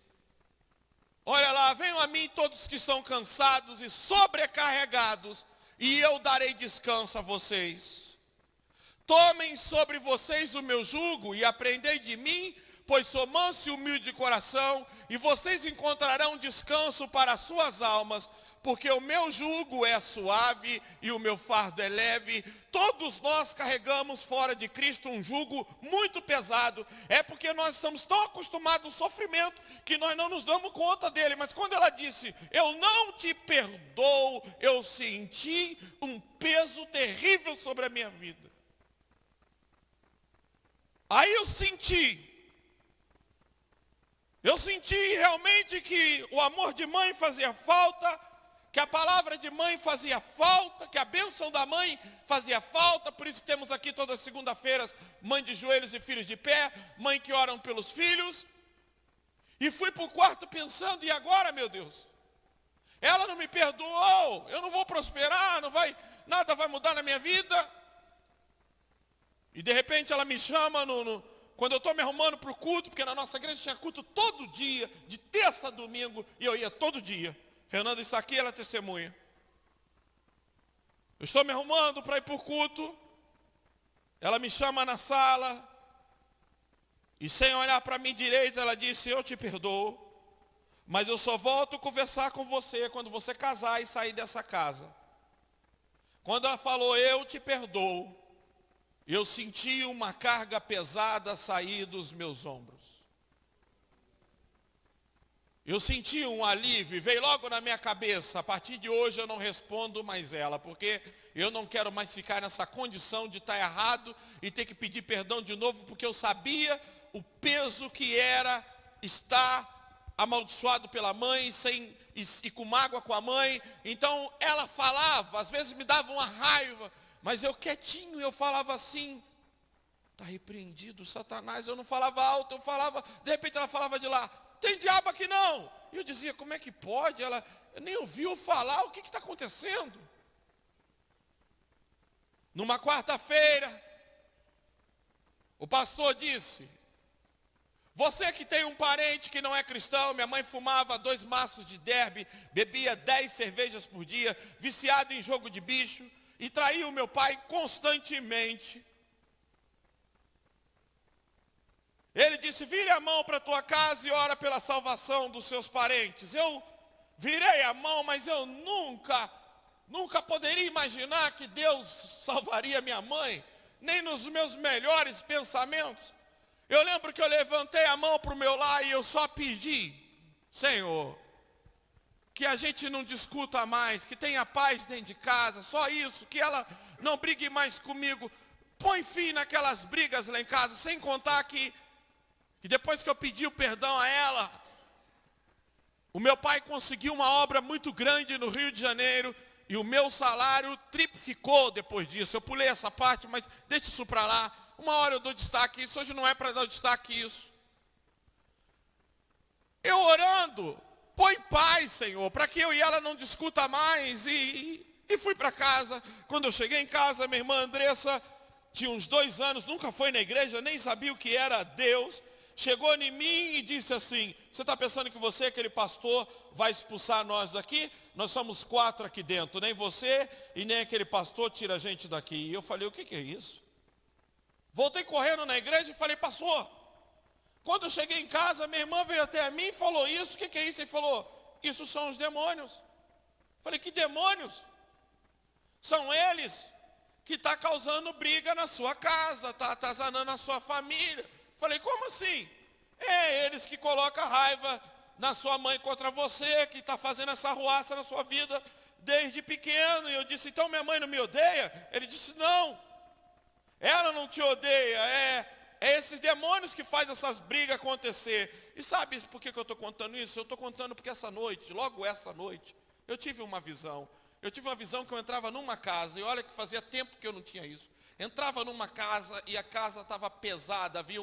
Olha lá, venham a mim todos que estão cansados e sobrecarregados, e eu darei descanso a vocês. Tomem sobre vocês o meu jugo e aprendei de mim, pois sou manso e humilde de coração, e vocês encontrarão descanso para as suas almas, porque o meu jugo é suave e o meu fardo é leve. Todos nós carregamos fora de Cristo um jugo muito pesado. É porque nós estamos tão acostumados ao sofrimento que nós não nos damos conta dele. Mas quando ela disse, eu não te perdoo, eu senti um peso terrível sobre a minha vida. Aí eu senti realmente que o amor de mãe fazia falta, que a palavra de mãe fazia falta, que a bênção da mãe fazia falta. Por isso temos aqui todas as segunda-feiras mãe de joelhos e filhos de pé, mãe que oram pelos filhos. E fui para o quarto pensando, e agora, meu Deus? Ela não me perdoou, eu não vou prosperar, nada vai mudar na minha vida. E de repente ela me chama quando eu estou me arrumando para o culto, porque na nossa igreja tinha culto todo dia, de terça a domingo, e eu ia todo dia. Fernanda está aqui, ela é testemunha. Eu estou me arrumando para ir para o culto. Ela me chama na sala. E sem olhar para mim direito, ela disse, eu te perdoo. Mas eu só volto a conversar com você quando você casar e sair dessa casa. Quando ela falou, eu te perdoo, eu senti uma carga pesada sair dos meus ombros. Eu senti um alívio, veio logo na minha cabeça, a partir de hoje eu não respondo mais ela, porque eu não quero mais ficar nessa condição de estar errado e ter que pedir perdão de novo, porque eu sabia o peso que era estar amaldiçoado pela mãe, e com mágoa com a mãe. Então ela falava, às vezes me dava uma raiva, mas eu quietinho, eu falava assim, está repreendido Satanás. Eu não falava alto, eu falava, de repente ela falava de lá, tem diabo aqui não. E eu dizia, como é que pode? Ela nem ouviu falar, o que está acontecendo? Numa quarta-feira, o pastor disse, você que tem um parente que não é cristão, minha mãe fumava 2 maços de derby, bebia 10 cervejas por dia, viciado em jogo de bicho, e traía o meu pai constantemente. Ele disse, vire a mão para a tua casa e ora pela salvação dos seus parentes. Eu virei a mão, mas eu nunca poderia imaginar que Deus salvaria minha mãe, nem nos meus melhores pensamentos. Eu lembro que eu levantei a mão para o meu lar e eu só pedi, Senhor, que a gente não discuta mais, que tenha paz dentro de casa, só isso, que ela não brigue mais comigo. Põe fim naquelas brigas lá em casa, sem contar que depois que eu pedi o perdão a ela, o meu pai conseguiu uma obra muito grande no Rio de Janeiro e o meu salário triplicou depois disso. Eu pulei essa parte, mas deixa isso para lá. Uma hora eu dou destaque a isso, hoje não é para dar destaque a isso. Eu orando, põe paz, Senhor, para que eu e ela não discuta mais. E fui para casa. Quando eu cheguei em casa, minha irmã Andressa tinha uns 2 anos, nunca foi na igreja, nem sabia o que era Deus. Chegou em mim e disse assim, você está pensando que você, aquele pastor, vai expulsar nós daqui? Nós somos 4 aqui dentro, nem você e nem aquele pastor tira a gente daqui. E eu falei, o que é isso? Voltei correndo na igreja e falei, pastor, quando eu cheguei em casa, minha irmã veio até a mim e falou isso, o que é isso? Ele falou, isso são os demônios. Falei, que demônios? São eles que estão causando briga na sua casa, está atazanando a sua família. Falei, como assim? É eles que colocam raiva na sua mãe contra você, que está fazendo essa arruaça na sua vida desde pequeno. E eu disse, então minha mãe não me odeia? Ele disse, não, ela não te odeia, é esses demônios que fazem essas brigas acontecer. E sabe por que eu estou contando isso? Eu estou contando porque logo essa noite, eu tive uma visão. Eu tive uma visão que eu entrava numa casa, e olha que fazia tempo que eu não tinha isso. Entrava numa casa e a casa estava pesada, havia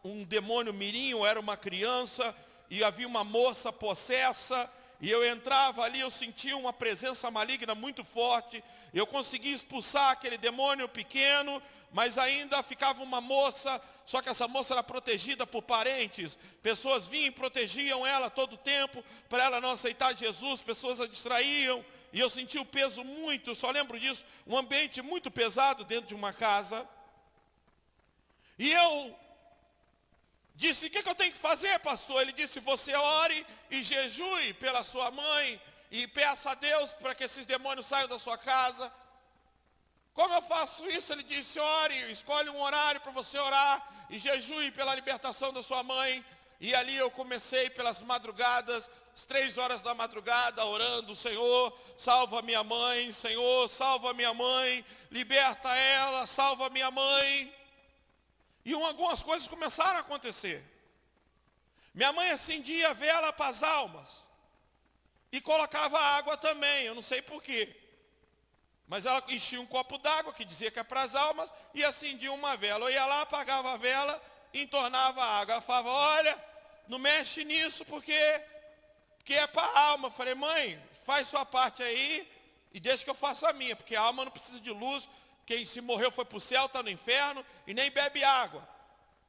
um demônio mirim, eu era uma criança, e havia uma moça possessa, e eu entrava ali, eu sentia uma presença maligna muito forte, eu conseguia expulsar aquele demônio pequeno, mas ainda ficava uma moça, só que essa moça era protegida por parentes, pessoas vinham e protegiam ela todo o tempo, para ela não aceitar Jesus, pessoas a distraíam, e eu senti o peso muito, só lembro disso, um ambiente muito pesado dentro de uma casa. E eu disse, o que eu tenho que fazer, pastor? Ele disse, você ore e jejue pela sua mãe, e peça a Deus para que esses demônios saiam da sua casa. Como eu faço isso? Ele disse, ore, escolhe um horário para você orar, e jejue pela libertação da sua mãe. E ali eu comecei pelas madrugadas, às 3 horas da madrugada, orando, Senhor, salva minha mãe, Senhor, salva minha mãe, liberta ela, salva minha mãe. E algumas coisas começaram a acontecer. Minha mãe acendia a vela para as almas, e colocava água também, eu não sei porquê. Mas ela enchia um copo d'água, que dizia que é para as almas, e acendia uma vela. Eu ia lá, apagava a vela, entornava a água. Ela falava, olha, não mexe nisso porque é para a alma. Eu falei, mãe, faz sua parte aí e deixa que eu faça a minha, porque a alma não precisa de luz. Quem se morreu foi para o céu, está no inferno e nem bebe água.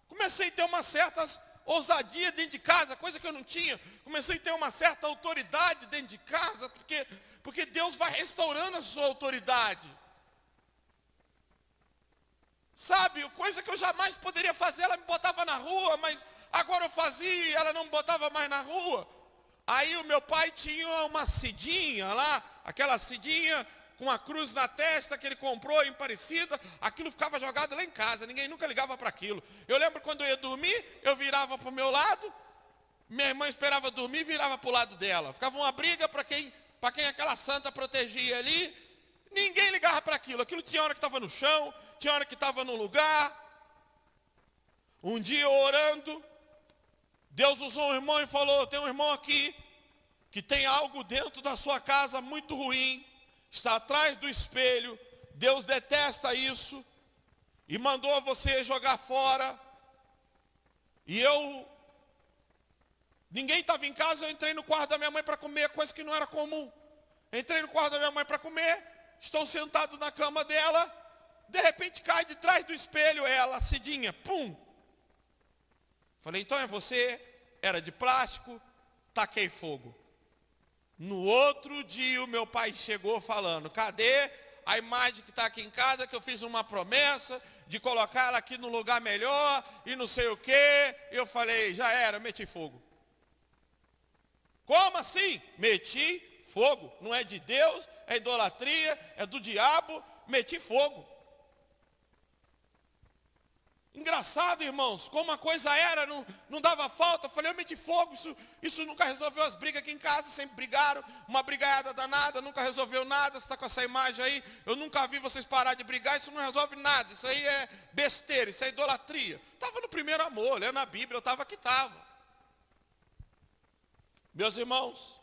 Comecei a ter uma certa ousadia dentro de casa, coisa que eu não tinha. Comecei a ter uma certa autoridade dentro de casa, porque Deus vai restaurando a sua autoridade. Sabe, coisa que eu jamais poderia fazer, ela me botava na rua, mas agora eu fazia e ela não me botava mais na rua. Aí o meu pai tinha uma cidinha lá, aquela cidinha com a cruz na testa que ele comprou em Aparecida, aquilo ficava jogado lá em casa, ninguém nunca ligava para aquilo. Eu lembro quando eu ia dormir, eu virava para o meu lado, minha irmã esperava dormir e virava para o lado dela. Ficava uma briga para quem aquela santa protegia ali, ninguém ligava para aquilo. Aquilo tinha hora que estava no chão, tinha hora que estava num lugar. Um dia orando, Deus usou um irmão e falou, tem um irmão aqui que tem algo dentro da sua casa muito ruim, está atrás do espelho, Deus detesta isso, e mandou você jogar fora. E ninguém estava em casa, eu entrei no quarto da minha mãe para comer, coisa que não era comum. Entrei no quarto da minha mãe para comer, estou sentado na cama dela, de repente cai de trás do espelho ela, Cidinha, pum. Falei, então é você, era de plástico, taquei fogo. No outro dia o meu pai chegou falando, cadê a imagem que está aqui em casa, que eu fiz uma promessa de colocar ela aqui no lugar melhor e não sei o quê. Eu falei, já era, meti fogo. Como assim? Meti fogo. Não é de Deus, é idolatria, é do diabo, meti fogo. Engraçado, irmãos, como a coisa era, não dava falta. Eu falei, eu meti fogo, isso nunca resolveu as brigas aqui em casa, sempre brigaram, uma brigaiada danada, nunca resolveu nada. Você está com essa imagem aí, eu nunca vi vocês parar de brigar, isso não resolve nada, isso aí é besteira, isso é idolatria. Estava no primeiro amor, lendo a Bíblia, eu estava que estava. Meus irmãos,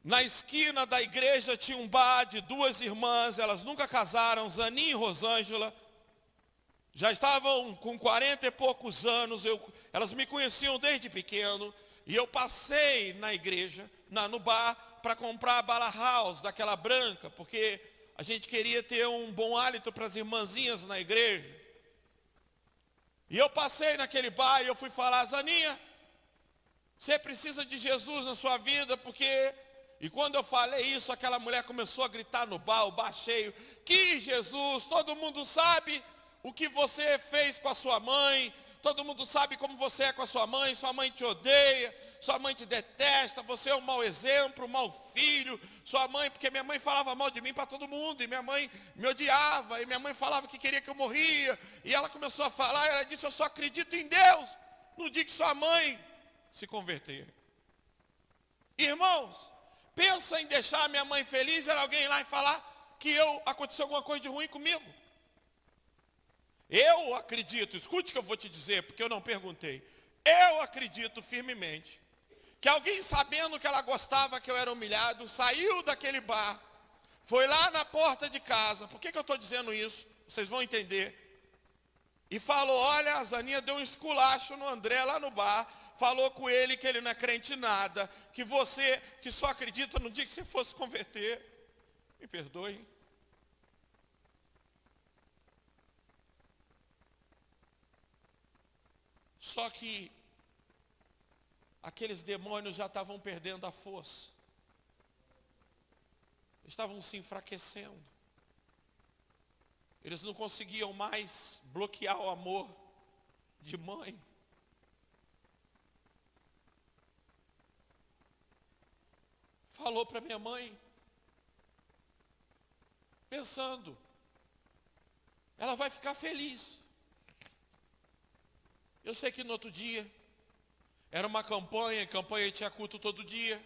na esquina da igreja tinha um bar de duas irmãs, elas nunca casaram, Zaninha e Rosângela, já estavam com 40 e poucos anos, elas me conheciam desde pequeno, e eu passei na igreja, no bar, para comprar a Bala House, daquela branca, porque a gente queria ter um bom hálito para as irmãzinhas na igreja. E eu passei naquele bar e eu fui falar, Zaninha, você precisa de Jesus na sua vida, porque... E quando eu falei isso, aquela mulher começou a gritar no bar, o bar cheio, que Jesus, todo mundo sabe o que você fez com a sua mãe, todo mundo sabe como você é com a sua mãe te odeia, sua mãe te detesta, você é um mau exemplo, um mau filho, sua mãe, porque minha mãe falava mal de mim para todo mundo, e minha mãe me odiava, e minha mãe falava que queria que eu morria, e ela começou a falar, ela disse, eu só acredito em Deus, no dia que sua mãe se converter. Irmãos, pensa em deixar minha mãe feliz, era alguém lá e falar que aconteceu alguma coisa de ruim comigo. Eu acredito, escute o que eu vou te dizer, porque eu não perguntei. Eu acredito firmemente que alguém, sabendo que ela gostava que eu era humilhado, saiu daquele bar, foi lá na porta de casa. Por que eu estou dizendo isso? Vocês vão entender. E falou, olha, a Zaninha deu um esculacho no André lá no bar, falou com ele que ele não é crente em nada, que você, que só acredita no dia que você fosse converter. Me perdoe. Só que aqueles demônios já estavam perdendo a força. Estavam se enfraquecendo. Eles não conseguiam mais bloquear o amor de mãe. Falou para minha mãe, pensando, ela vai ficar feliz. Eu sei que no outro dia, era uma campanha tinha culto todo dia.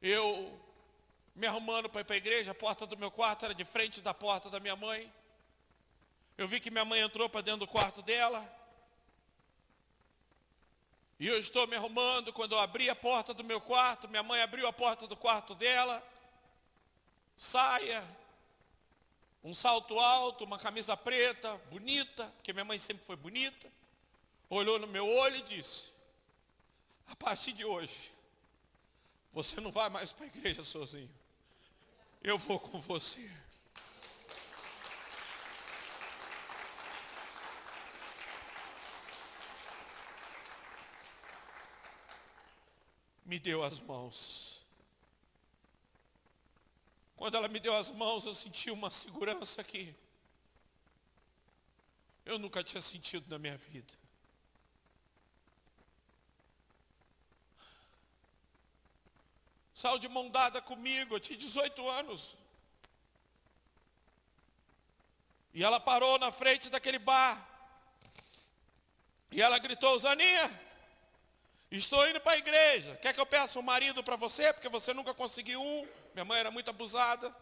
Eu me arrumando para ir para a igreja, a porta do meu quarto era de frente da porta da minha mãe. Eu vi que minha mãe entrou para dentro do quarto dela. E eu estou me arrumando, quando eu abri a porta do meu quarto, minha mãe abriu a porta do quarto dela, saia, um salto alto, uma camisa preta, bonita, porque minha mãe sempre foi bonita, olhou no meu olho e disse, a partir de hoje, você não vai mais para a igreja sozinho, eu vou com você. Me deu as mãos. Quando ela me deu as mãos, eu senti uma segurança que eu nunca tinha sentido na minha vida. Saiu de mão dada comigo, eu tinha 18 anos. E ela parou na frente daquele bar. E ela gritou, Zaninha, estou indo para a igreja. Quer que eu peça um marido para você? Porque você nunca conseguiu um. Minha mãe era muito abusada.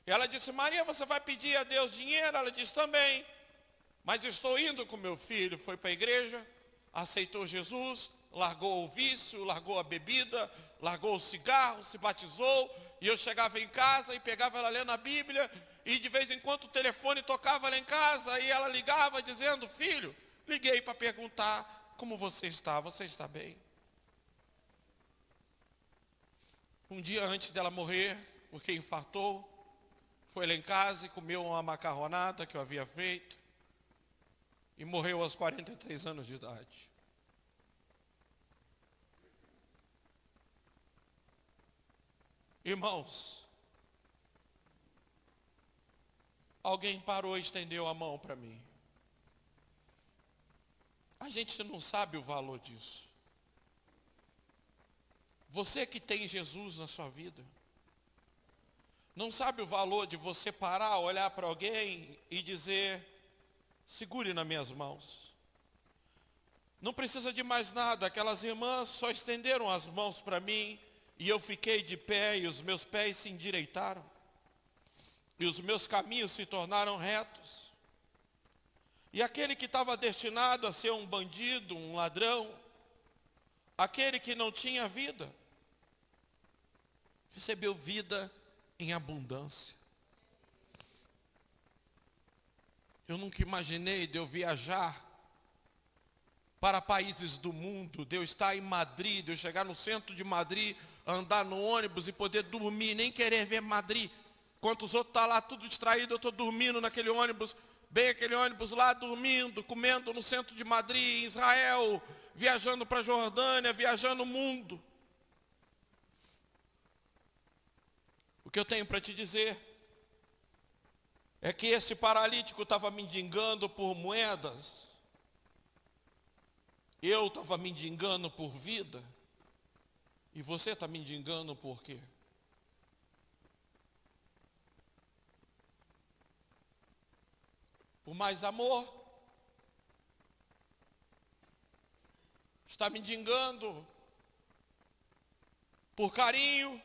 E ela disse, Maria, você vai pedir a Deus dinheiro? Ela disse, também. Mas estou indo com meu filho. Foi para a igreja, aceitou Jesus, largou o vício, largou a bebida, largou o cigarro, se batizou. E eu chegava em casa e pegava ela lendo a Bíblia. E de vez em quando o telefone tocava lá em casa. E ela ligava dizendo, filho, liguei para perguntar como você está bem? Um dia antes dela morrer, porque infartou, foi lá em casa e comeu uma macarronada que eu havia feito e morreu aos 43 anos de idade. Irmãos, alguém parou e estendeu a mão para mim. A gente não sabe o valor disso. Você que tem Jesus na sua vida, não sabe o valor de você parar, olhar para alguém e dizer: segure nas minhas mãos. Não precisa de mais nada, aquelas irmãs só estenderam as mãos para mim e eu fiquei de pé e os meus pés se endireitaram. E os meus caminhos se tornaram retos. E aquele que estava destinado a ser um bandido, um ladrão, aquele que não tinha vida, recebeu vida em abundância. Eu nunca imaginei de eu viajar para países do mundo, de eu estar em Madrid, de eu chegar no centro de Madrid, andar no ônibus e poder dormir, nem querer ver Madrid. Enquanto os outros estão lá tudo distraídos, eu estou dormindo naquele ônibus, bem aquele ônibus lá, dormindo, comendo no centro de Madrid, em Israel, viajando para a Jordânia, viajando o mundo. O que eu tenho para te dizer é que este paralítico estava mendigando por moedas, eu estava mendigando por vida, e você está mendigando por quê? Por mais amor? Está mendigando por carinho?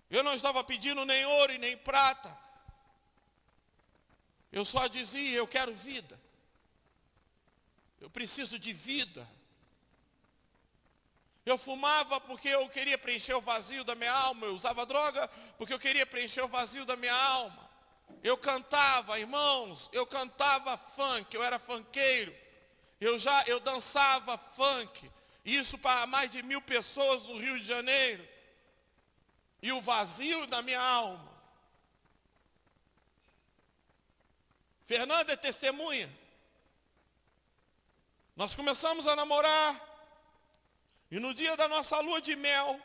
Eu não estava pedindo nem ouro e nem prata. Eu só dizia: eu quero vida. Eu preciso de vida. Eu fumava porque eu queria preencher o vazio da minha alma. Eu usava droga porque eu queria preencher o vazio da minha alma. Eu cantava, irmãos, eu cantava funk, eu era funkeiro. Eu dançava funk. Isso para mais de 1000 pessoas no Rio de Janeiro. E o vazio da minha alma. Fernanda é testemunha. Nós começamos a namorar. E no dia da nossa lua de mel,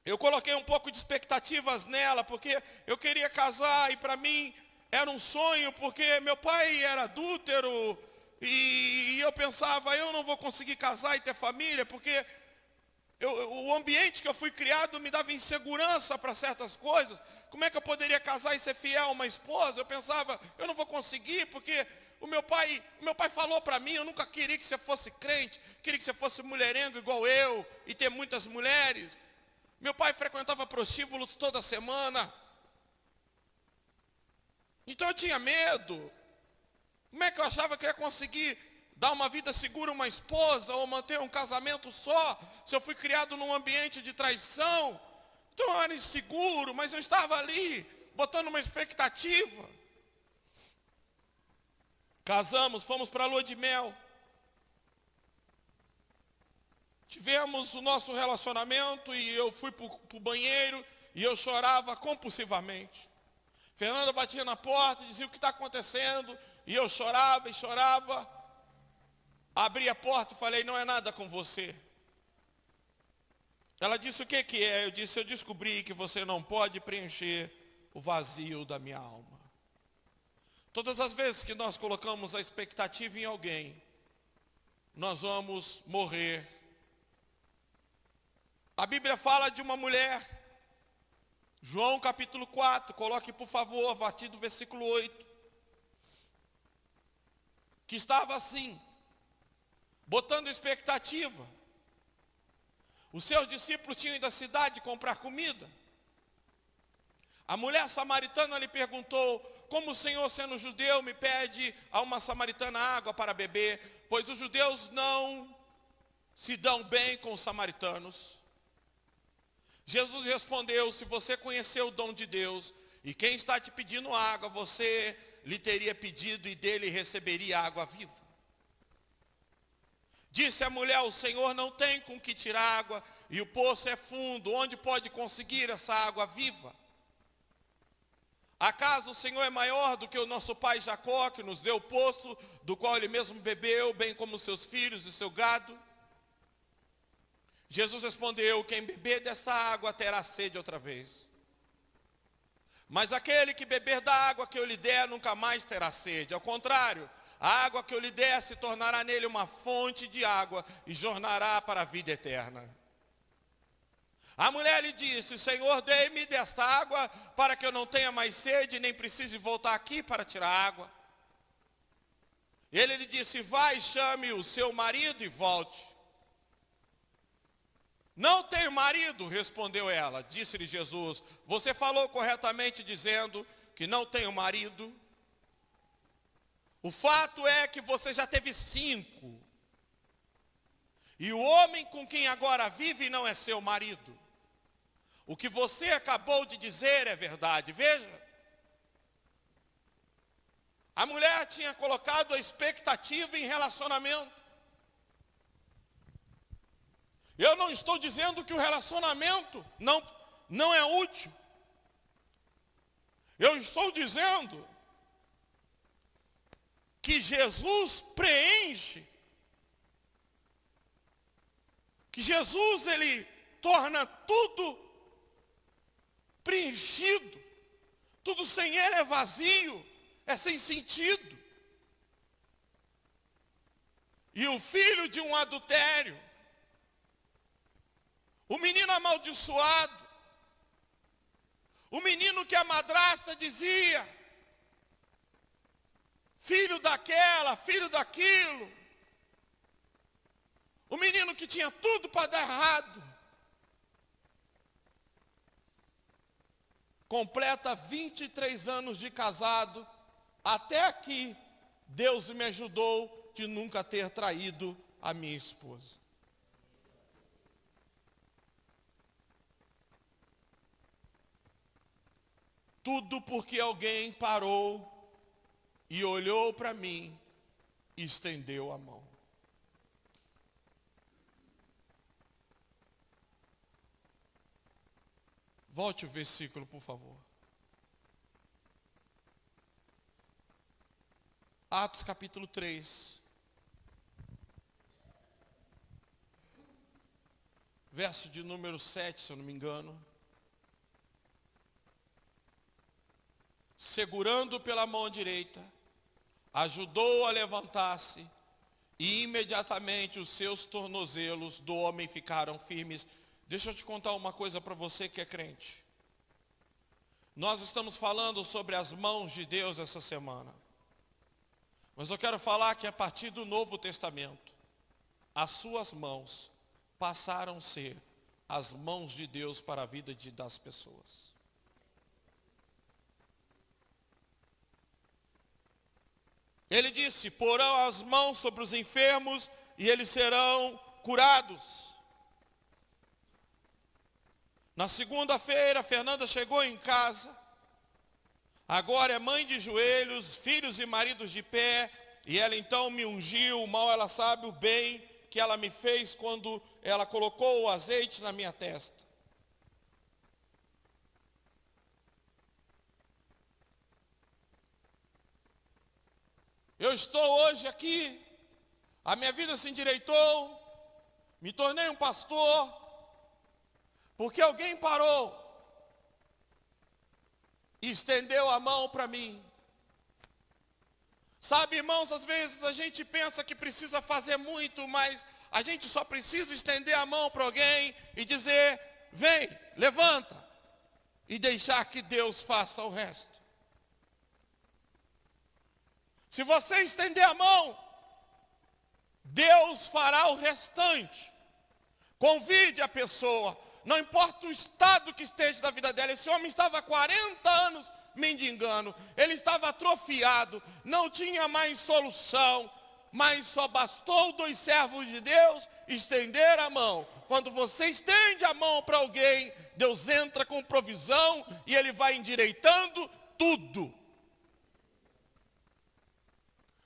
eu coloquei um pouco de expectativas nela, porque eu queria casar e para mim era um sonho, porque meu pai era adúltero e eu pensava: eu não vou conseguir casar e ter família, porque o ambiente que eu fui criado me dava insegurança para certas coisas. Como é que eu poderia casar e ser fiel a uma esposa? Eu pensava: eu não vou conseguir, porque o meu pai falou para mim: eu nunca queria que você fosse crente, queria que você fosse mulherengo igual eu e ter muitas mulheres. Meu pai frequentava prostíbulos toda semana. Então eu tinha medo. Como é que eu achava que eu ia conseguir dar uma vida segura a uma esposa ou manter um casamento só, se eu fui criado num ambiente de traição? Então eu era inseguro, mas eu estava ali, botando uma expectativa. Casamos, fomos para a lua de mel. Tivemos o nosso relacionamento e eu fui para o banheiro e eu chorava compulsivamente. Fernanda batia na porta e dizia: o que está acontecendo? E eu chorava e chorava. Abri a porta e falei: não é nada com você. Ela disse: o que é? Eu disse: eu descobri que você não pode preencher o vazio da minha alma. Todas as vezes que nós colocamos a expectativa em alguém, nós vamos morrer. A Bíblia fala de uma mulher, João capítulo 4, coloque por favor, a partir do versículo 8, que estava assim, botando expectativa. Os seus discípulos tinham ido à cidade comprar comida. A mulher samaritana lhe perguntou: como o Senhor, sendo judeu, me pede a uma samaritana água para beber? Pois os judeus não se dão bem com os samaritanos. Jesus respondeu: se você conhecer o dom de Deus, e quem está te pedindo água, você lhe teria pedido e dele receberia água viva. Disse a mulher: o Senhor não tem com que tirar água, e o poço é fundo, onde pode conseguir essa água viva? Acaso o Senhor é maior do que o nosso pai Jacó, que nos deu o poço, do qual ele mesmo bebeu, bem como seus filhos e seu gado? Jesus respondeu: quem beber dessa água terá sede outra vez. Mas aquele que beber da água que eu lhe der nunca mais terá sede. Ao contrário, a água que eu lhe der se tornará nele uma fonte de água e jornará para a vida eterna. A mulher lhe disse: Senhor, dê-me desta água para que eu não tenha mais sede, nem precise voltar aqui para tirar água. Ele lhe disse: vai, chame o seu marido e volte. Não tenho marido, respondeu ela. Disse-lhe Jesus: você falou corretamente dizendo que não tenho marido. O fato é que você já teve 5. E o homem com quem agora vive não é seu marido. O que você acabou de dizer é verdade. Veja. A mulher tinha colocado a expectativa em relacionamento. Eu não estou dizendo que o relacionamento não é útil. Eu estou dizendo que Jesus preenche, que Jesus ele torna tudo preenchido, tudo sem ele é vazio, é sem sentido. E o filho de um adultério, o menino amaldiçoado, o menino que a madrasta dizia, filho daquela, filho daquilo, o menino que tinha tudo para dar errado, completa 23 anos de casado. Até aqui, Deus me ajudou de nunca ter traído a minha esposa. Tudo porque alguém parou e olhou para mim e estendeu a mão. Volte o versículo, por favor. Atos capítulo 3. Verso de número 7, se eu não me engano. Segurando pela mão direita, ajudou a levantar-se, e imediatamente os seus tornozelos do homem ficaram firmes. Deixa eu te contar uma coisa para você que é crente. Nós estamos falando sobre as mãos de Deus essa semana. Mas eu quero falar que a partir do Novo Testamento, as suas mãos passaram a ser as mãos de Deus para a vida das pessoas. Ele disse: porão as mãos sobre os enfermos e eles serão curados. Na segunda-feira, Fernanda chegou em casa. Agora é mãe de joelhos, filhos e maridos de pé. E ela então me ungiu, mal ela sabe o bem que ela me fez quando ela colocou o azeite na minha testa. Eu estou hoje aqui, a minha vida se endireitou, me tornei um pastor, porque alguém parou e estendeu a mão para mim. Sabe, irmãos, às vezes a gente pensa que precisa fazer muito, mas a gente só precisa estender a mão para alguém e dizer: vem, levanta, e deixar que Deus faça o resto. Se você estender a mão, Deus fará o restante. Convide a pessoa, não importa o estado que esteja da vida dela. Esse homem estava há 40 anos mendigando, ele estava atrofiado, não tinha mais solução, mas só bastou 2 servos de Deus estender a mão. Quando você estende a mão para alguém, Deus entra com provisão e ele vai endireitando tudo.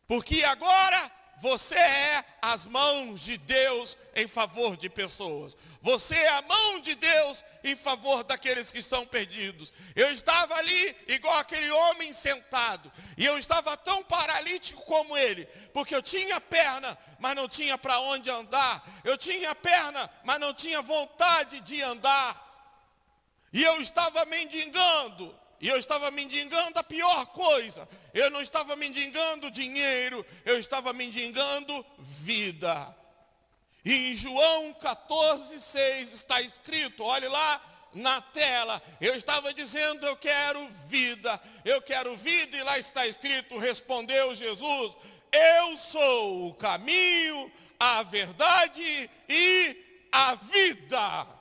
Porque agora você é as mãos de Deus em favor de pessoas. Você é a mão de Deus em favor daqueles que estão perdidos. Eu estava ali igual aquele homem sentado. E eu estava tão paralítico como ele. Porque eu tinha perna, mas não tinha para onde andar. Eu tinha perna, mas não tinha vontade de andar. E eu estava mendigando. E eu estava mendigando a pior coisa. Eu não estava mendigando dinheiro, eu estava mendigando vida. E em João 14,6 está escrito, olhe lá na tela. Eu estava dizendo, eu quero vida, e lá está escrito, respondeu Jesus, eu sou o caminho, a verdade e a vida.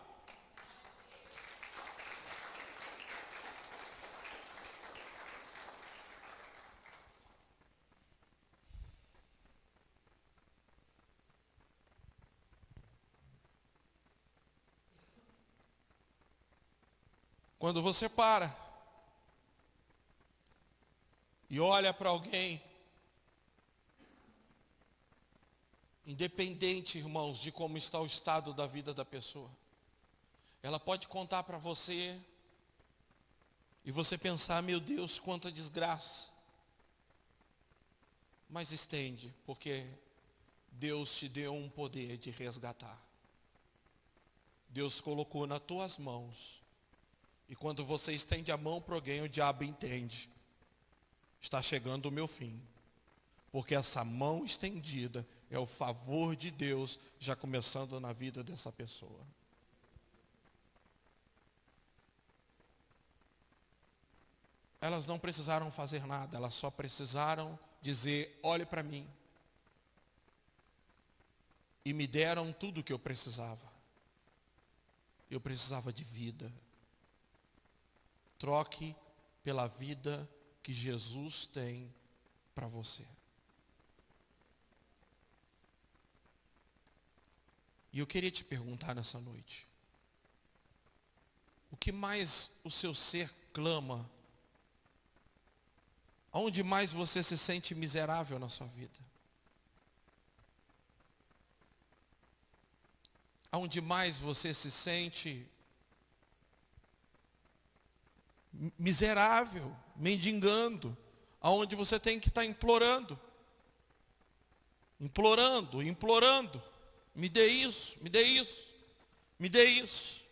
Quando você para e olha para alguém, independente, irmãos, de como está o estado da vida da pessoa, ela pode contar para você e você pensar, meu Deus, quanta desgraça. Mas estende, porque Deus te deu um poder de resgatar. Deus colocou nas tuas mãos. E quando você estende a mão para alguém, o diabo entende. Está chegando o meu fim. Porque essa mão estendida é o favor de Deus já começando na vida dessa pessoa. Elas não precisaram fazer nada, elas só precisaram dizer, olhe para mim. E me deram tudo o que eu precisava. Eu precisava de vida. Troque pela vida que Jesus tem para você. E eu queria te perguntar nessa noite. O que mais o seu ser clama? Aonde mais você se sente miserável na sua vida? Aonde mais você se sente miserável, mendigando, aonde você tem que estar implorando, me dê isso, me dê isso, me dê isso.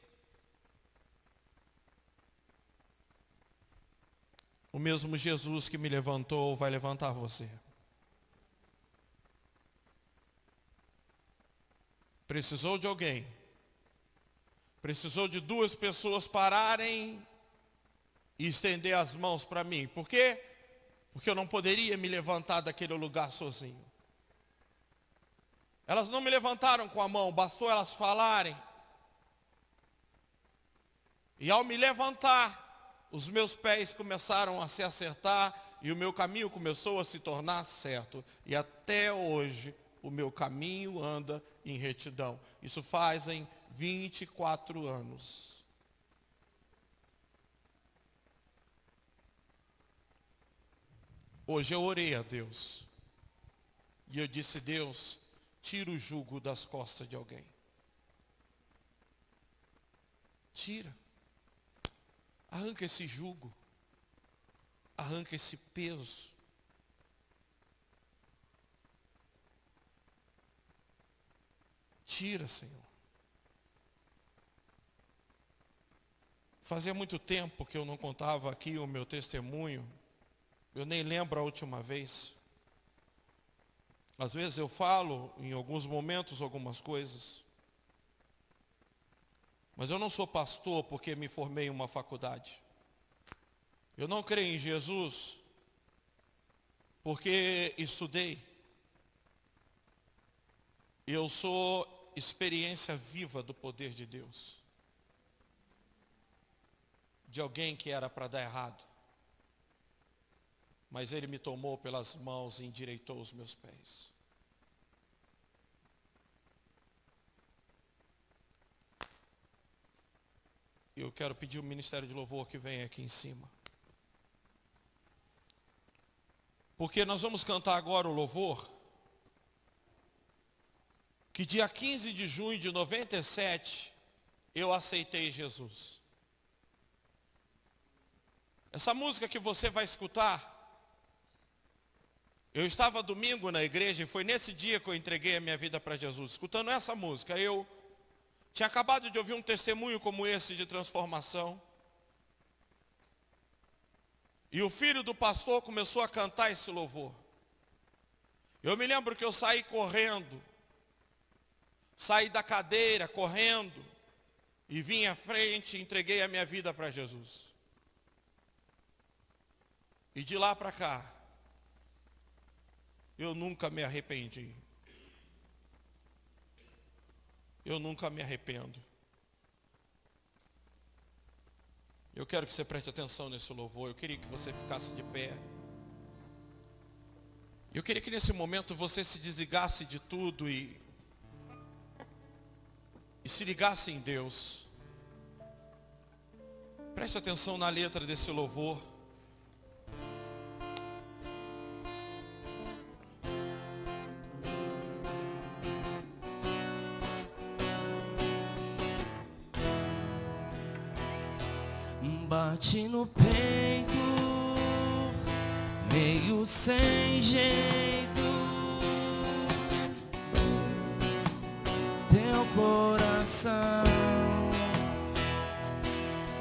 O mesmo Jesus que me levantou vai levantar você. Precisou de alguém, precisou de duas pessoas pararem e estender as mãos para mim. Por quê? Porque eu não poderia me levantar daquele lugar sozinho. Elas não me levantaram com a mão, bastou elas falarem. E ao me levantar, os meus pés começaram a se acertar e o meu caminho começou a se tornar certo. E até hoje, o meu caminho anda em retidão. Isso fazem 24 anos. Hoje eu orei a Deus. E eu disse, Deus, tira o jugo das costas de alguém. Tira. Arranca esse jugo. Arranca esse peso. Tira, Senhor. Fazia muito tempo que eu não contava aqui o meu testemunho. Eu nem lembro a última vez. Às vezes eu falo, em alguns momentos, algumas coisas. Mas eu não sou pastor porque me formei em uma faculdade. Eu não creio em Jesus porque estudei. Eu sou experiência viva do poder de Deus. De alguém que era para dar errado. Mas Ele me tomou pelas mãos e endireitou os meus pés. Eu quero pedir o Ministério de Louvor que venha aqui em cima. Porque nós vamos cantar agora o louvor. que dia 15 de junho de 97, eu aceitei Jesus. Essa música que você vai escutar, eu estava domingo na igreja e foi nesse dia que eu entreguei a minha vida para Jesus. Escutando essa música, eu tinha acabado de ouvir um testemunho como esse de transformação. E o filho do pastor começou a cantar esse louvor. Eu me lembro que eu saí correndo, saí da cadeira correndo e vim à frente e entreguei a minha vida para Jesus. E de lá para cá, eu nunca me arrependi. Eu nunca me arrependo. Eu quero que você preste atenção nesse louvor. Eu queria que você ficasse de pé. Eu queria que nesse momento você se desligasse de tudo e se ligasse em Deus. Preste atenção na letra desse louvor. Bate no peito, meio sem jeito, teu coração,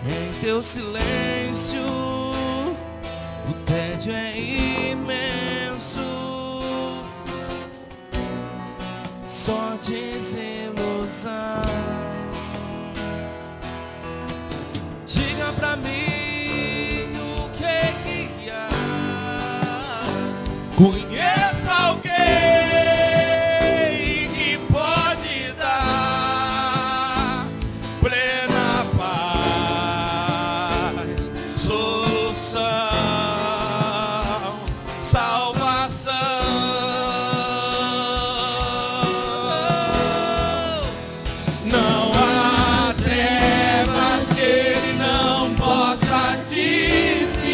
em teu silêncio, o tédio é imenso, só desilusão. Diga pra mim o que há. Conheça alguém que pode dar plena paz, solução, salvação. Não há trevas que ele não possa dissipar,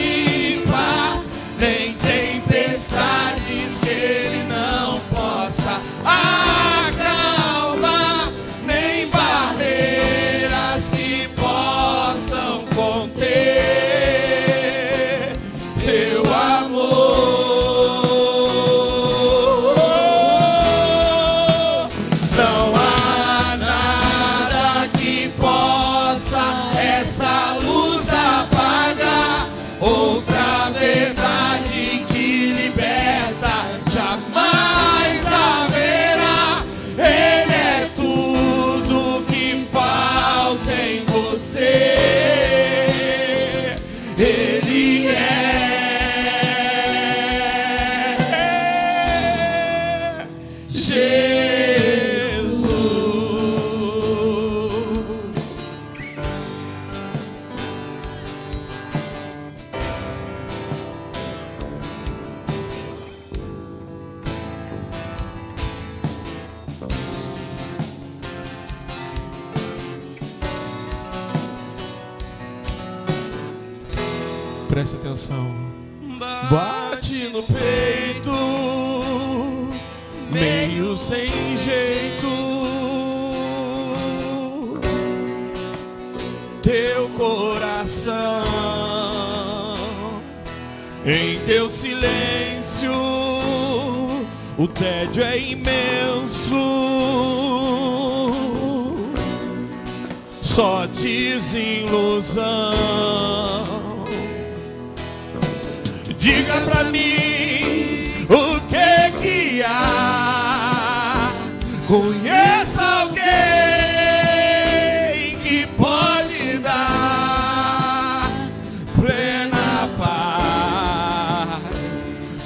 nem tempestades que ele não possa acalmar, nem barreiras que possam conter seu amor. Não há nada que possa essa luz apagar. Outra verdade que liberta jamais haverá. Ele é tudo que falta em você. Ele é Jesus. Preste atenção. Bate no peito, meio sem jeito, teu coração, em teu silêncio, o tédio é imenso, só desilusão. Diga pra mim o que há. Conheça alguém que pode dar plena paz,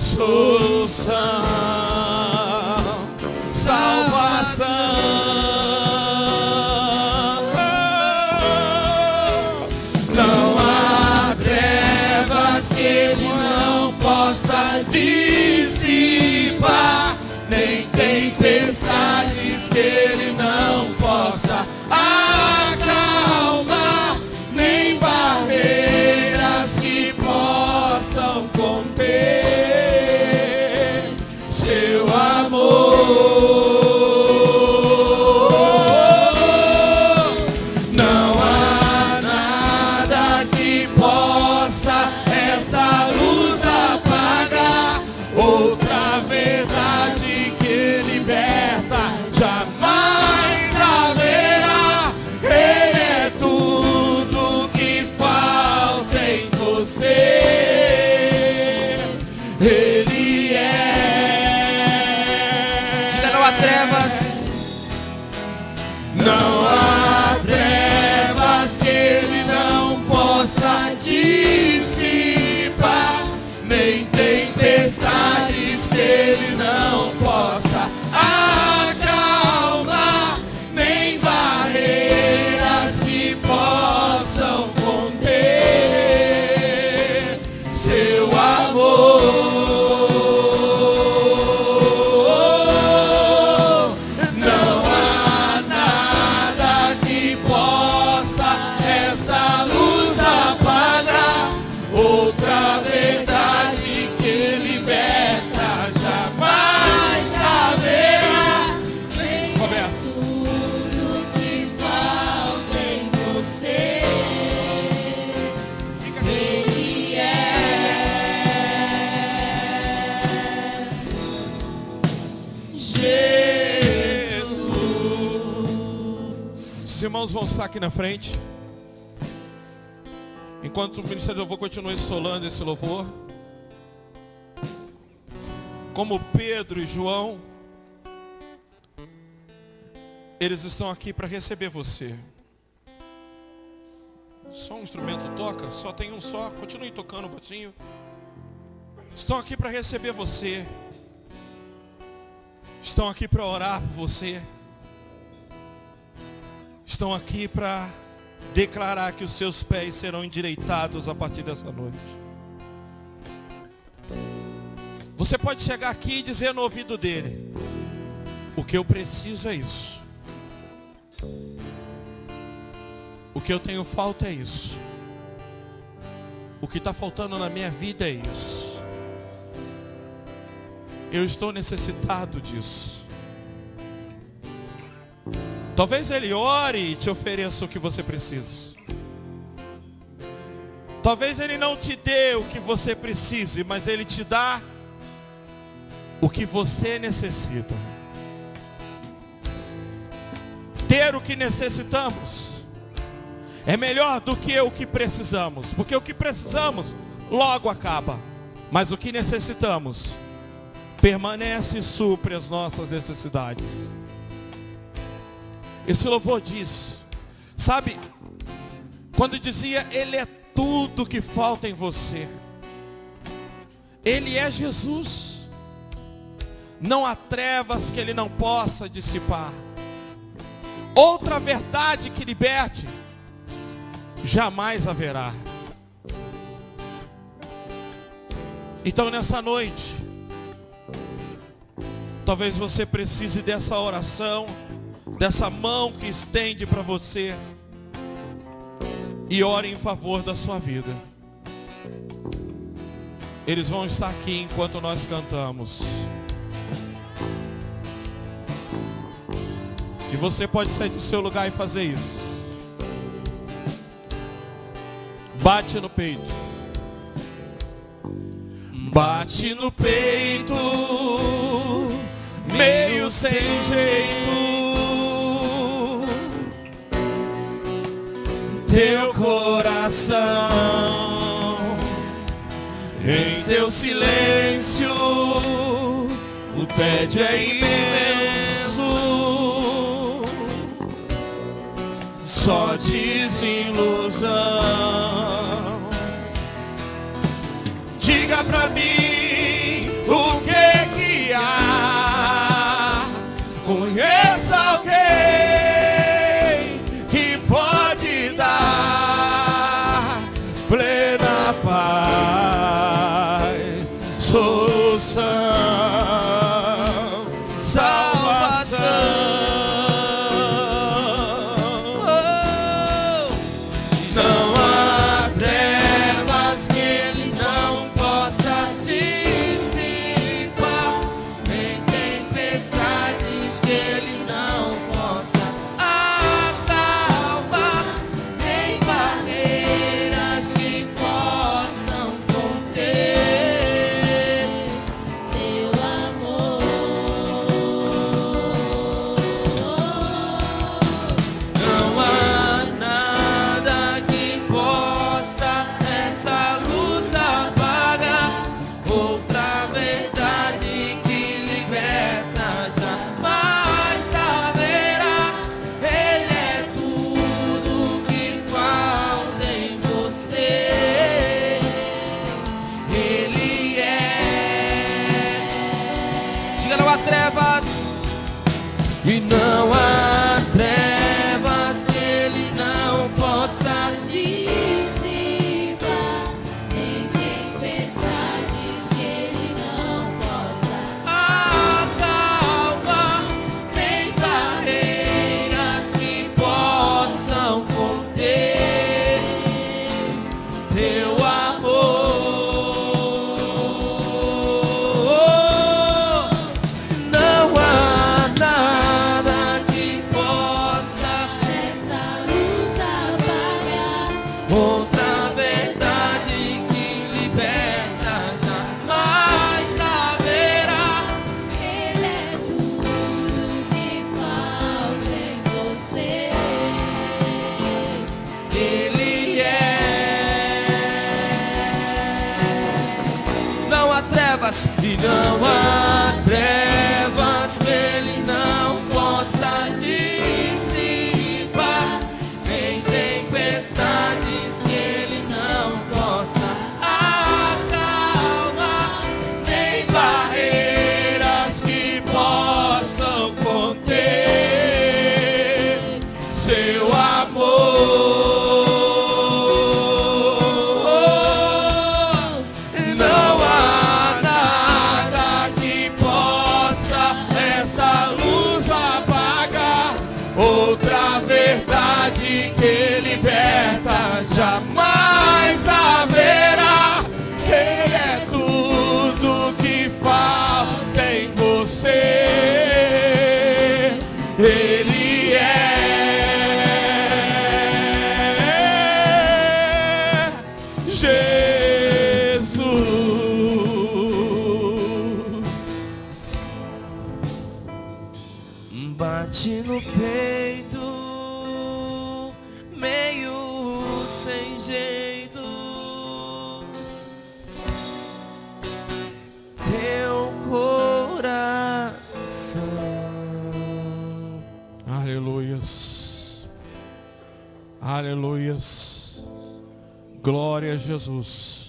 solução, salvação. Não há trevas que ele não possa dissipar, nem tempestades que ele não possa acalmar, nem barreiras que possam conter seu amor. Não há trevas que ele não possa dissipar, nem tempestades que ele não possa acalmar, nem barreiras que possam conter seu amor. Os irmãos vão estar aqui na frente. Enquanto o Ministério do Louvor continua extolando esse louvor, como Pedro e João, eles estão aqui para receber você. Só um instrumento toca? Só tem um só? Continue tocando um pouquinho. Estão aqui para receber você. Estão aqui para orar por você. Estão aqui para declarar que os seus pés serão endireitados a partir dessa noite. Você pode chegar aqui e dizer no ouvido dele: o que eu preciso é isso. O que eu tenho falta é isso. O que está faltando na minha vida é isso. Eu estou necessitado disso. Talvez ele ore e te ofereça o que você precisa. Talvez ele não te dê o que você precise, mas ele te dá o que você necessita. Ter o que necessitamos é melhor do que o que precisamos, porque o que precisamos logo acaba, mas o que necessitamos permanece e supre as nossas necessidades. Esse louvor diz, sabe, quando dizia ele é tudo que falta em você, ele é Jesus. Não há trevas que ele não possa dissipar. Outra verdade que liberte jamais haverá. Então nessa noite, talvez você precise dessa oração, dessa mão que estende para você, e ore em favor da sua vida. Eles vão estar aqui enquanto nós cantamos. E você pode sair do seu lugar e fazer isso. Bate no peito. Bate no peito, meio sem jeito. Teu coração, em teu silêncio, o tédio é imenso. Só desilusão. Diga pra mim o que há. Conheça alguém que pode dar plena paz, solução, salvação. Não há trevas que ele não possa dizer. e não há trevas que ele não possa dissipar, nem tempestades que ele não possa acalmar, nem barreiras que possam conter teu amor. Não há nada que possa essa luz apagar. outra verdade que liberta jamais haverá. Ele é tudo que falta em você. Ele é. Não há trevas e não há trevas que ele não possa dissipar, nem tempestades que ele não possa acalmar, nem barreiras que possam conter seu amor. Não há nada que possa essa luz apagar, outra verdade que liberta jamais haverá. Ele é tudo que falta em você. Ele é Jesus. Bate no peito, meio sem jeito, teu coração. Aleluias. Aleluias. Glória a Jesus.